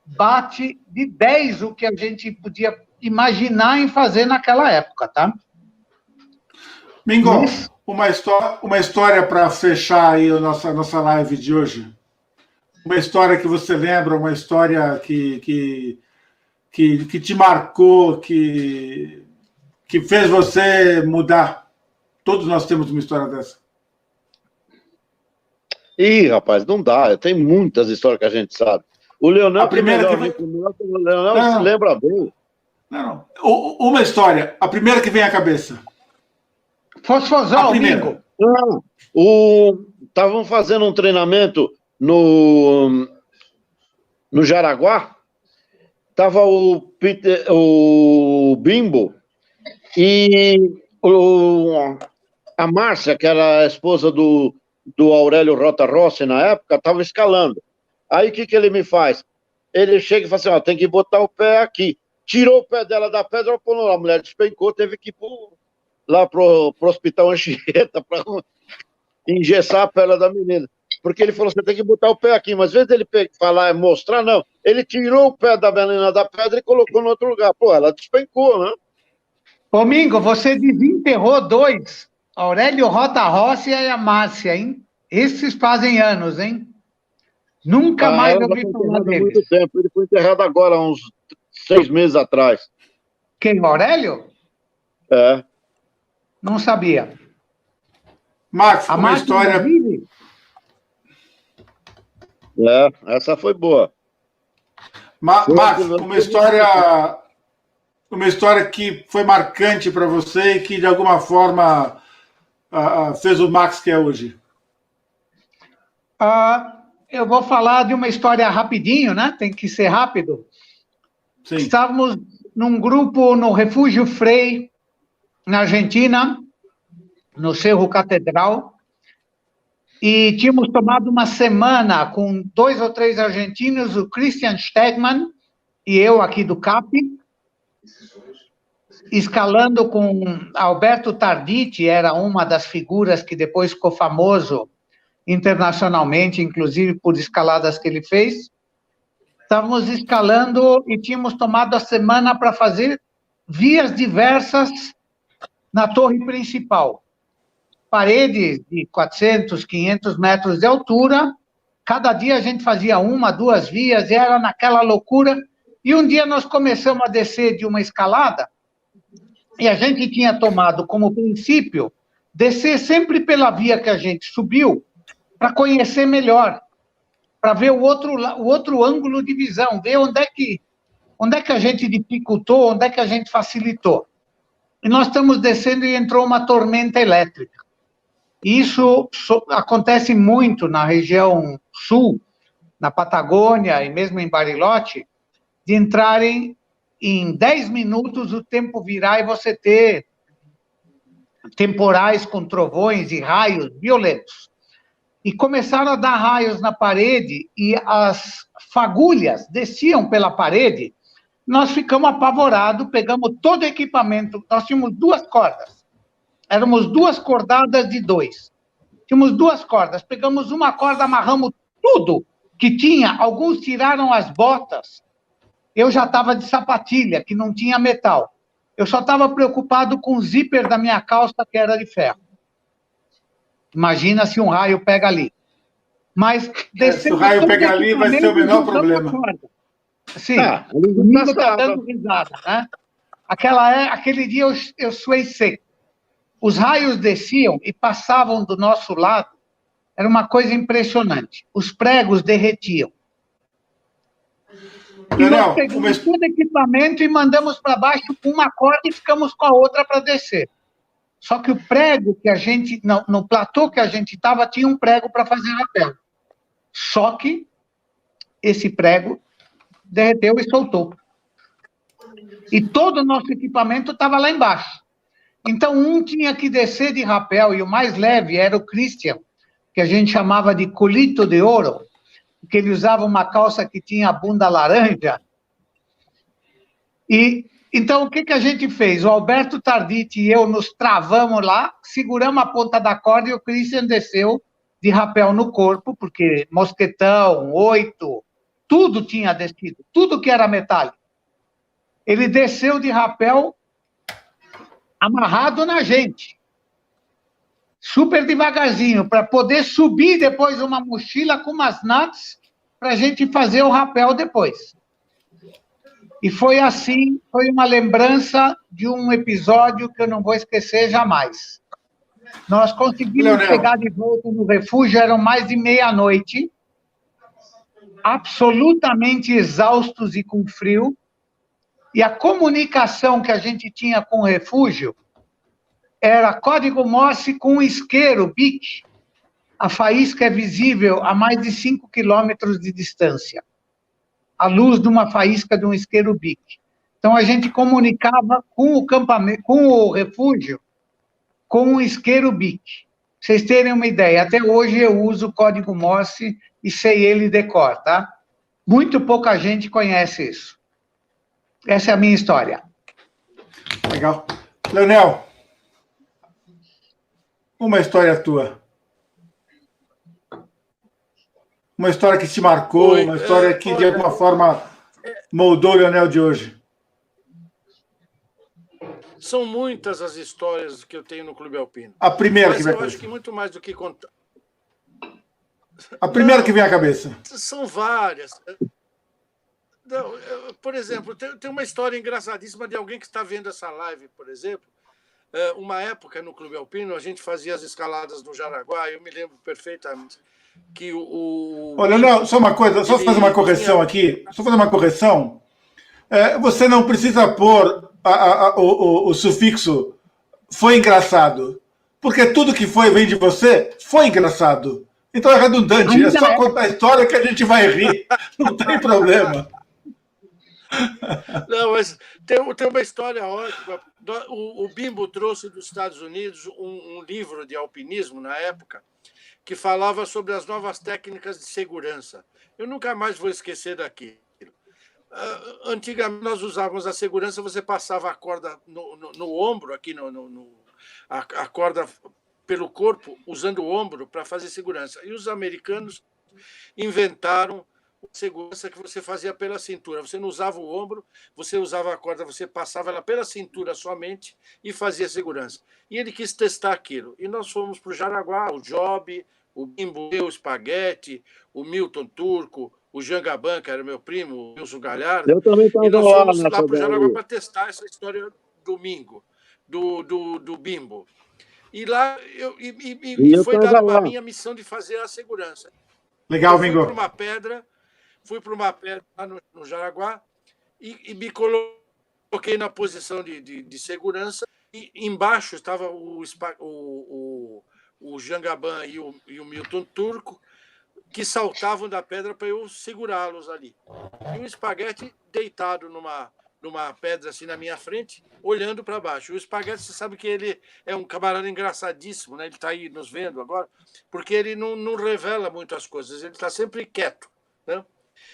Speaker 2: bate de 10 o que a gente podia imaginar em fazer naquela época, tá?
Speaker 1: Mingo, uma história para fechar aí a nossa live de hoje. Uma história que você lembra, uma história que te marcou, que fez você mudar. Todos nós temos uma história dessa.
Speaker 3: Ih, rapaz, não dá. Tem muitas histórias que a gente sabe. O Leonel,
Speaker 1: A primeira
Speaker 3: que
Speaker 1: que
Speaker 3: o Leonel se lembra bem.
Speaker 1: Não. Uma história. A primeira que vem à cabeça.
Speaker 2: Fosfosol, Mingo.
Speaker 3: Estavam fazendo um treinamento no Jaraguá. Tava o Bimbo e a Márcia, que era a esposa do Aurélio Rota Rossi na época, estava escalando. Aí o que ele me faz? Ele chega e fala assim, tem que botar o pé aqui. Tirou o pé dela da pedra, a mulher despencou, teve que ir lá pro Hospital Anchieta para engessar a perna da menina. Porque ele falou, você tem que botar o pé aqui. Mas às vezes ele falar, mostrar, não. Ele tirou o pé da menina da pedra e colocou no outro lugar. Pô, ela despencou, né?
Speaker 2: Ô, Mingo, você desenterrou 2. Aurélio Rota Rossi e a Márcia, hein? Esses fazem anos, hein? Nunca mais ouvi falar deles. Há muito
Speaker 3: tempo. Ele foi enterrado agora, uns 6 meses atrás.
Speaker 2: Quem, o Aurélio?
Speaker 3: É.
Speaker 2: Não sabia.
Speaker 1: Max, uma história...
Speaker 3: essa foi boa.
Speaker 1: Max, uma história que foi marcante para você e que, de alguma forma, fez o Max que é hoje.
Speaker 2: Eu vou falar de uma história rapidinho, né? Tem que ser rápido. Sim. Estávamos num grupo no Refúgio Frei, na Argentina, no Cerro Catedral, e tínhamos tomado uma semana com 2 ou 3 argentinos, o Christian Stegmann e eu aqui do CAP, escalando com Alberto Tarditi, era uma das figuras que depois ficou famoso internacionalmente, inclusive por escaladas que ele fez. Estávamos escalando e tínhamos tomado a semana para fazer vias diversas na torre principal. Paredes de 400, 500 metros de altura. Cada dia a gente fazia 1, 2 vias, e era naquela loucura. E um dia nós começamos a descer de uma escalada, e a gente tinha tomado como princípio descer sempre pela via que a gente subiu, para conhecer melhor, para ver o outro ângulo de visão, ver onde é que a gente dificultou, onde é que a gente facilitou. E nós estamos descendo e entrou uma tormenta elétrica. Isso acontece muito na região sul, na Patagônia e mesmo em Bariloche, de entrarem em 10 minutos, o tempo virar e você ter temporais com trovões e raios violentos. E começaram a dar raios na parede e as fagulhas desciam pela parede. Nós ficamos apavorados, pegamos todo o equipamento, nós tínhamos 2 cordas. Éramos 2 cordadas de 2. Tínhamos 2 cordas, pegamos uma corda, amarramos tudo que tinha. Alguns tiraram as botas. Eu já estava de sapatilha, que não tinha metal. Eu só estava preocupado com o zíper da minha calça, que era de ferro. Imagina se um raio pega ali. Mas
Speaker 1: se o raio pega ali, vai ser o menor problema.
Speaker 2: Sim, o mundo está dando risada, né? Aquele dia eu suei seco. Os raios desciam e passavam do nosso lado. Era uma coisa impressionante. Os pregos derretiam. E nós pegamos todo o equipamento e mandamos para baixo com uma corda e ficamos com a outra para descer. Só que o prego que a gente... No platô que a gente estava, tinha um prego para fazer rapel. Só que esse prego derreteu e soltou. E todo o nosso equipamento estava lá embaixo. Então, um tinha que descer de rapel, e o mais leve era o Christian, que a gente chamava de colito de ouro, porque ele usava uma calça que tinha a bunda laranja. E então, o que a gente fez? O Alberto Tarditi e eu nos travamos lá, seguramos a ponta da corda e o Christian desceu de rapel no corpo, porque mosquetão, 8, tudo tinha descido, tudo que era metálico. Ele desceu de rapel amarrado na gente, super devagarzinho, para poder subir depois uma mochila com umas nuts, para a gente fazer o rapel depois. E foi assim, foi uma lembrança de um episódio que eu não vou esquecer jamais. Nós conseguimos chegar de volta no refúgio, eram mais de meia-noite, absolutamente exaustos e com frio, e a comunicação que a gente tinha com o refúgio era código Morse com isqueiro, BIC. A faísca é visível a mais de 5 quilômetros de distância. A luz de uma faísca de um isqueiro BIC. Então, a gente comunicava com o campamento, com o refúgio, com um isqueiro BIC. Vocês terem uma ideia, até hoje eu uso o código Morse e sei ele de cor, tá? Muito pouca gente conhece isso. Essa é a minha história.
Speaker 1: Legal. Leonel, uma história tua. Uma história que te marcou, uma história que, de alguma forma, moldou o Leonel de hoje.
Speaker 4: São muitas as histórias que eu tenho no Clube Alpino.
Speaker 1: A primeira que vem à
Speaker 4: cabeça. Eu acho que muito mais do que contar.
Speaker 1: A primeira que vem à cabeça.
Speaker 4: São várias. Não, por exemplo, tem uma história engraçadíssima de alguém que está vendo essa live, por exemplo. Uma época no Clube Alpino, a gente fazia as escaladas no Jaraguá, eu me lembro perfeitamente que
Speaker 1: Olha, não, só uma coisa, só fazer uma correção aqui, só fazer uma correção. Você não precisa pôr o sufixo foi engraçado, porque tudo que foi vem de você, foi engraçado. Então é redundante, é só contar a história que a gente vai rir, não tem problema.
Speaker 4: Não, mas tem uma história ótima. O Bimbo trouxe dos Estados Unidos um livro de alpinismo, na época, que falava sobre as novas técnicas de segurança. Eu nunca mais vou esquecer daquilo. Antigamente, nós usávamos a segurança, você passava a corda no ombro, aqui a corda pelo corpo, usando o ombro para fazer segurança. E os americanos inventaram segurança que você fazia pela cintura. Você não usava o ombro, você usava a corda, você passava ela pela cintura somente e fazia segurança. E ele quis testar aquilo. E nós fomos para o Jaraguá, o Job, o Bimbo, o Spaghetti, o Milton Turco, o Jean Gaban, que era meu primo, o Wilson Galhardo.
Speaker 3: Eu também estava
Speaker 4: lá. E nós fomos lá para o Jaraguá para testar essa história domingo, do Bimbo. E lá foi dada para mim a missão de fazer a segurança.
Speaker 1: Legal, Bingo.
Speaker 4: Fui para uma pedra lá no Jaraguá e me coloquei na posição de segurança. E embaixo estava o Jean Gaban e o Milton Turco, que saltavam da pedra para eu segurá-los ali. E o Spaghetti deitado numa pedra assim na minha frente, olhando para baixo. O Spaghetti, você sabe que ele é um camarada engraçadíssimo, né? Ele está aí nos vendo agora, porque ele não revela muito as coisas, ele está sempre quieto, né?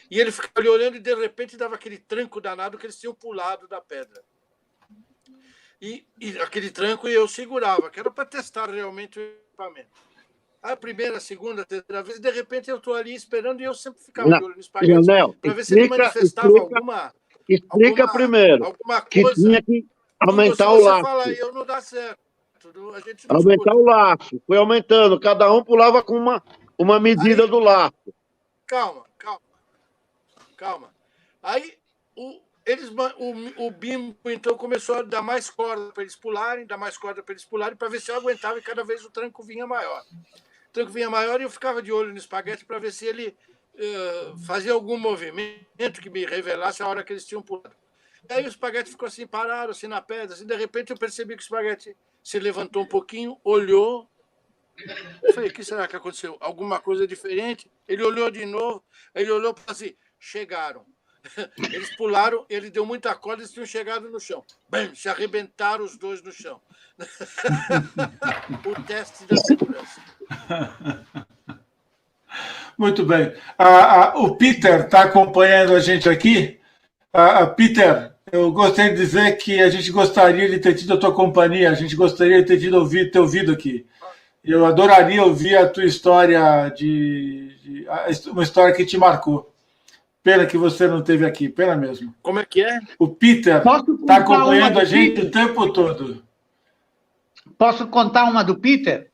Speaker 4: E ele ficava ali olhando e, de repente, dava aquele tranco danado que eles tinham pulado da pedra. E aquele tranco eu segurava, que era para testar realmente o equipamento. A primeira, segunda, terceira vez, de repente eu estou ali esperando e eu sempre ficava de olho no Spaghetti para ver se ele manifestava alguma
Speaker 3: primeiro
Speaker 4: alguma coisa.
Speaker 3: Que tinha que aumentar o laço.
Speaker 4: Fala aí, eu não dá certo. A gente
Speaker 3: não aumentar escuta. O laço. Foi aumentando. Cada um pulava com uma medida aí, do laço.
Speaker 4: Calma. Aí o Bimbo então começou a dar mais corda para eles pularem, para ver se eu aguentava, e cada vez o tranco vinha maior. O tranco vinha maior e eu ficava de olho no Spaghetti para ver se ele fazia algum movimento que me revelasse a hora que eles tinham pulado. Aí o Spaghetti ficou assim, parado, assim na pedra, assim, de repente eu percebi que o Spaghetti se levantou um pouquinho, olhou. Eu falei, o que será que aconteceu? Alguma coisa diferente? Ele olhou de novo, ele olhou para assim, chegaram. Eles pularam, ele deu muita corda, eles tinham chegado no chão. Bem, se arrebentaram os dois no chão. O teste da segurança.
Speaker 1: Muito bem. O Peter está acompanhando a gente aqui. Peter, eu gostaria de dizer que a gente gostaria de ter tido a tua companhia, a gente gostaria de ter teu ouvido aqui. Eu adoraria ouvir a tua história, uma história que te marcou. Pena que você não esteve aqui, pena mesmo.
Speaker 4: Como é que é?
Speaker 1: O Peter está acompanhando a gente o tempo todo.
Speaker 2: Posso contar uma do Peter?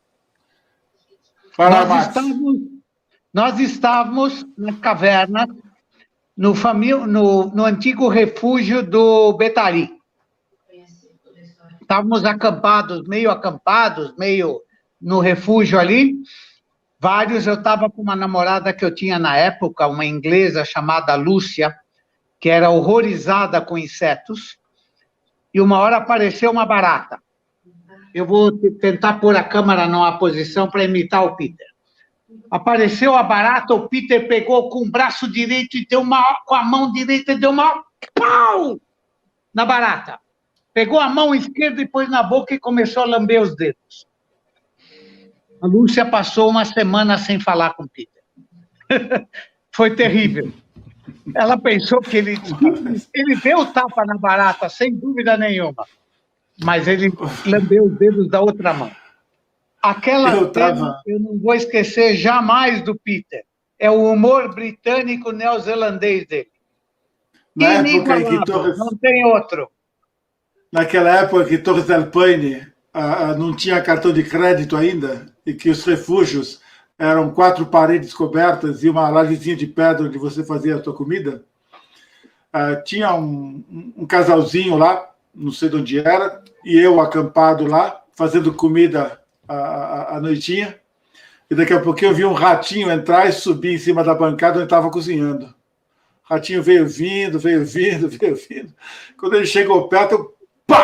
Speaker 2: Nós estávamos nas cavernas, no antigo refúgio do Betari. Estávamos meio acampados, meio no refúgio ali, Vários. Eu estava com uma namorada que eu tinha na época, uma inglesa chamada Lúcia, que era horrorizada com insetos, e uma hora apareceu uma barata. Eu vou tentar pôr a câmera numa posição para imitar o Peter. Apareceu a barata, o Peter pegou com o braço direito e com a mão direita deu uma pau na barata. Pegou a mão esquerda e pôs na boca e começou a lamber os dedos. A Lúcia passou uma semana sem falar com o Peter. Foi terrível. Ela pensou que ele deu o tapa na barata, sem dúvida nenhuma, mas ele lambeu os dedos da outra mão. Aquela cena eu não vou esquecer jamais do Peter. É o humor britânico neozelandês dele.
Speaker 1: Na época em que
Speaker 2: não tem outro.
Speaker 1: Naquela época que Torres del Paine não tinha cartão de crédito ainda, e que os refúgios eram 4 paredes cobertas e uma lajezinha de pedra onde você fazia a sua comida, tinha um casalzinho lá, não sei de onde era, e eu acampado lá, fazendo comida à noitinha, e daqui a pouquinho eu vi um ratinho entrar e subir em cima da bancada onde estava cozinhando. O ratinho veio vindo. Quando ele chegou perto,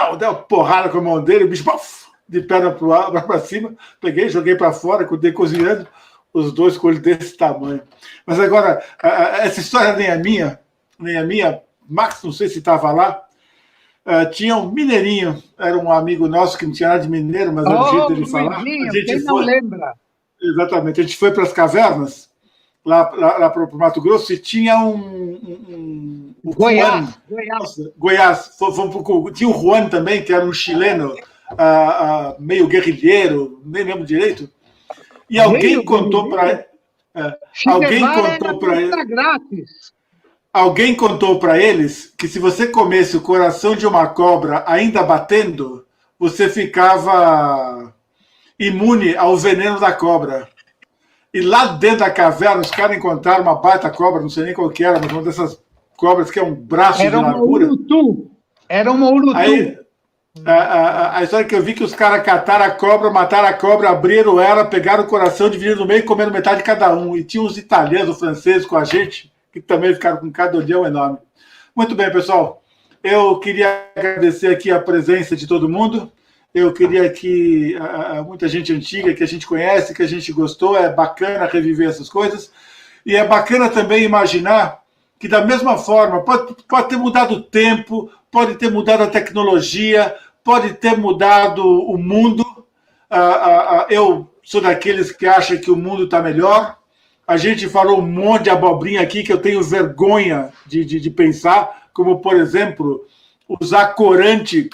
Speaker 1: eu dei uma porrada com a mão dele, o bicho de perna para cima, peguei, joguei para fora, continuei cozinhando, os dois com ele desse tamanho. Mas agora, essa história nem a minha, Max, não sei se estava lá, tinha um mineirinho, era um amigo nosso que não tinha nada de mineiro, mas era o jeito dele falar.
Speaker 2: Quem não lembra?
Speaker 1: Exatamente, a gente foi para as cavernas, lá para o Mato Grosso, e tinha um
Speaker 2: Goiás.
Speaker 1: Tinha o Juan também, que era um chileno, meio guerrilheiro, nem lembro direito, e alguém contou para alguém contou para eles que se você comesse o coração de uma cobra ainda batendo, você ficava imune ao veneno da cobra. E lá dentro da caverna, os caras encontraram uma baita cobra, não sei nem qual que era, mas uma dessas cobras que é um braço de largura.
Speaker 2: Era uma urutu.
Speaker 1: Aí, a história que eu vi que os caras cataram a cobra, mataram a cobra, abriram ela, pegaram o coração, dividiram no meio e comeram metade de cada um. E tinha uns italianos, franceses com a gente, que também ficaram com cada olhão enorme. Muito bem, pessoal. Eu queria agradecer aqui a presença de todo mundo. Eu queria que muita gente antiga, que a gente conhece, que a gente gostou, é bacana reviver essas coisas. E é bacana também imaginar que, da mesma forma, pode ter mudado o tempo, pode ter mudado a tecnologia, pode ter mudado o mundo. Eu sou daqueles que acham que o mundo está melhor. A gente falou um monte de abobrinha aqui que eu tenho vergonha de pensar, como, por exemplo, usar corante,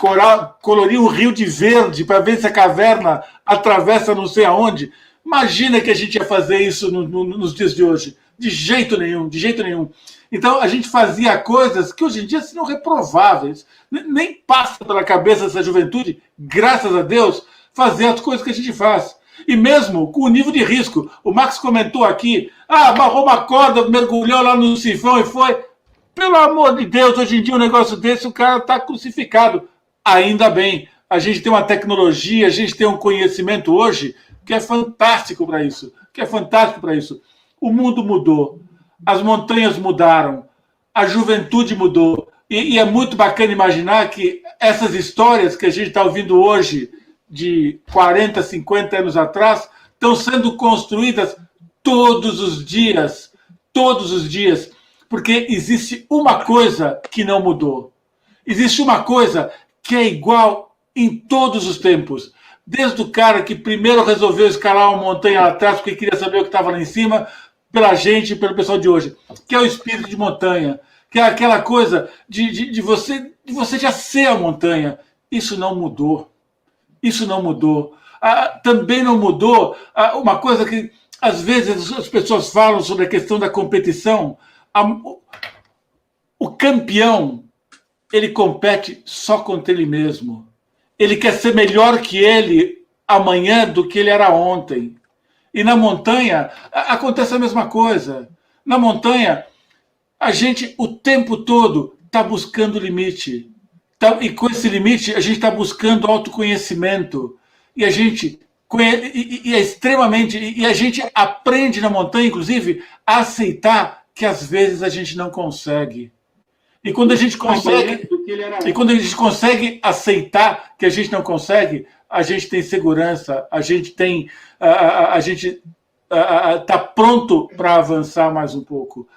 Speaker 1: colorir um rio de verde para ver se a caverna atravessa não sei aonde. Imagina que a gente ia fazer isso nos dias de hoje. De jeito nenhum, de jeito nenhum. Então, a gente fazia coisas que hoje em dia são reprováveis. Nem passa pela cabeça dessa juventude, graças a Deus, fazer as coisas que a gente faz. E mesmo com o nível de risco. O Max comentou aqui, amarrou uma corda, mergulhou lá no sifão e foi. Pelo amor de Deus, hoje em dia um negócio desse, o cara está crucificado. Ainda bem, a gente tem uma tecnologia, a gente tem um conhecimento hoje que é fantástico para isso. O mundo mudou, as montanhas mudaram, a juventude mudou. E é muito bacana imaginar que essas histórias que a gente está ouvindo hoje, de 40, 50 anos atrás, estão sendo construídas todos os dias. Porque existe uma coisa que não mudou. Existe uma coisa que é igual em todos os tempos. Desde o cara que primeiro resolveu escalar uma montanha lá atrás porque queria saber o que estava lá em cima, pela gente e pelo pessoal de hoje, que é o espírito de montanha, que é aquela coisa de você já ser a montanha. Isso não mudou. Também não mudou uma coisa que, às vezes, as pessoas falam sobre a questão da competição. O campeão, ele compete só contra ele mesmo. Ele quer ser melhor que ele amanhã do que ele era ontem. E na montanha acontece a mesma coisa. Na montanha, a gente o tempo todo está buscando limite. E com esse limite, a gente está buscando autoconhecimento. E a gente e é extremamente... E a gente aprende na montanha, inclusive, a aceitar que às vezes a gente não consegue. E quando a gente consegue aceitar que a gente não consegue, a gente tem segurança, a gente está pronto para avançar mais um pouco.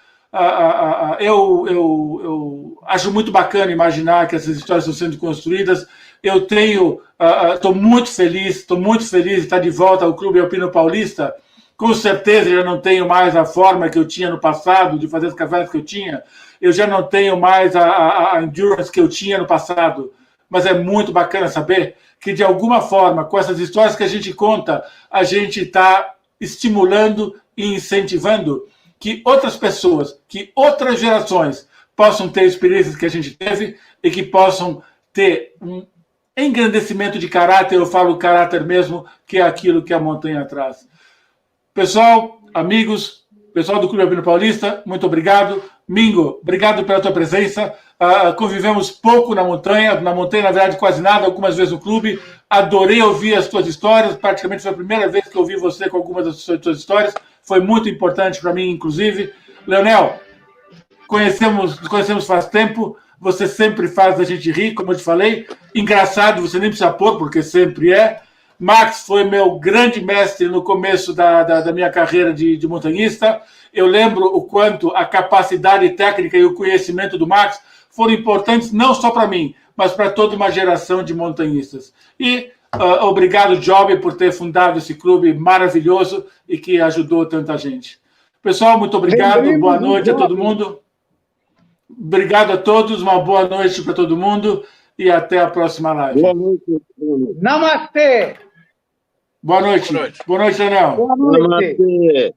Speaker 1: Eu acho muito bacana imaginar que essas histórias estão sendo construídas. Eu estou muito feliz de estar de volta ao Clube Alpino Paulista. Com certeza já não tenho mais a forma que eu tinha no passado, de fazer as cavernas que eu tinha. Eu já não tenho mais a endurance que eu tinha no passado. Mas é muito bacana saber que, de alguma forma, com essas histórias que a gente conta, a gente está estimulando e incentivando que outras pessoas, que outras gerações possam ter experiências que a gente teve e que possam ter um engrandecimento de caráter, eu falo caráter mesmo, que é aquilo que a montanha traz. Pessoal, amigos, pessoal do Clube Alpino Paulista, muito obrigado. Mingo, obrigado pela tua presença. Convivemos pouco na montanha, na verdade quase nada, algumas vezes no clube. Adorei ouvir as tuas histórias, praticamente foi a primeira vez que eu ouvi você com algumas das tuas histórias. Foi muito importante para mim, inclusive. Leonel, conhecemos faz tempo, você sempre faz a gente rir, como eu te falei. Engraçado, você nem precisa pôr, porque sempre é. Max foi meu grande mestre no começo da minha carreira de montanhista. Eu lembro o quanto a capacidade técnica e o conhecimento do Max foram importantes não só para mim, mas para toda uma geração de montanhistas. E obrigado, Job, por ter fundado esse clube maravilhoso e que ajudou tanta gente. Pessoal, muito obrigado. Boa noite a todo mundo. Obrigado a todos, uma boa noite para todo mundo e até a próxima live.
Speaker 3: Boa noite.
Speaker 2: Namastê!
Speaker 1: Boa noite. Boa noite, Daniel.
Speaker 2: Boa noite.
Speaker 3: Namastê.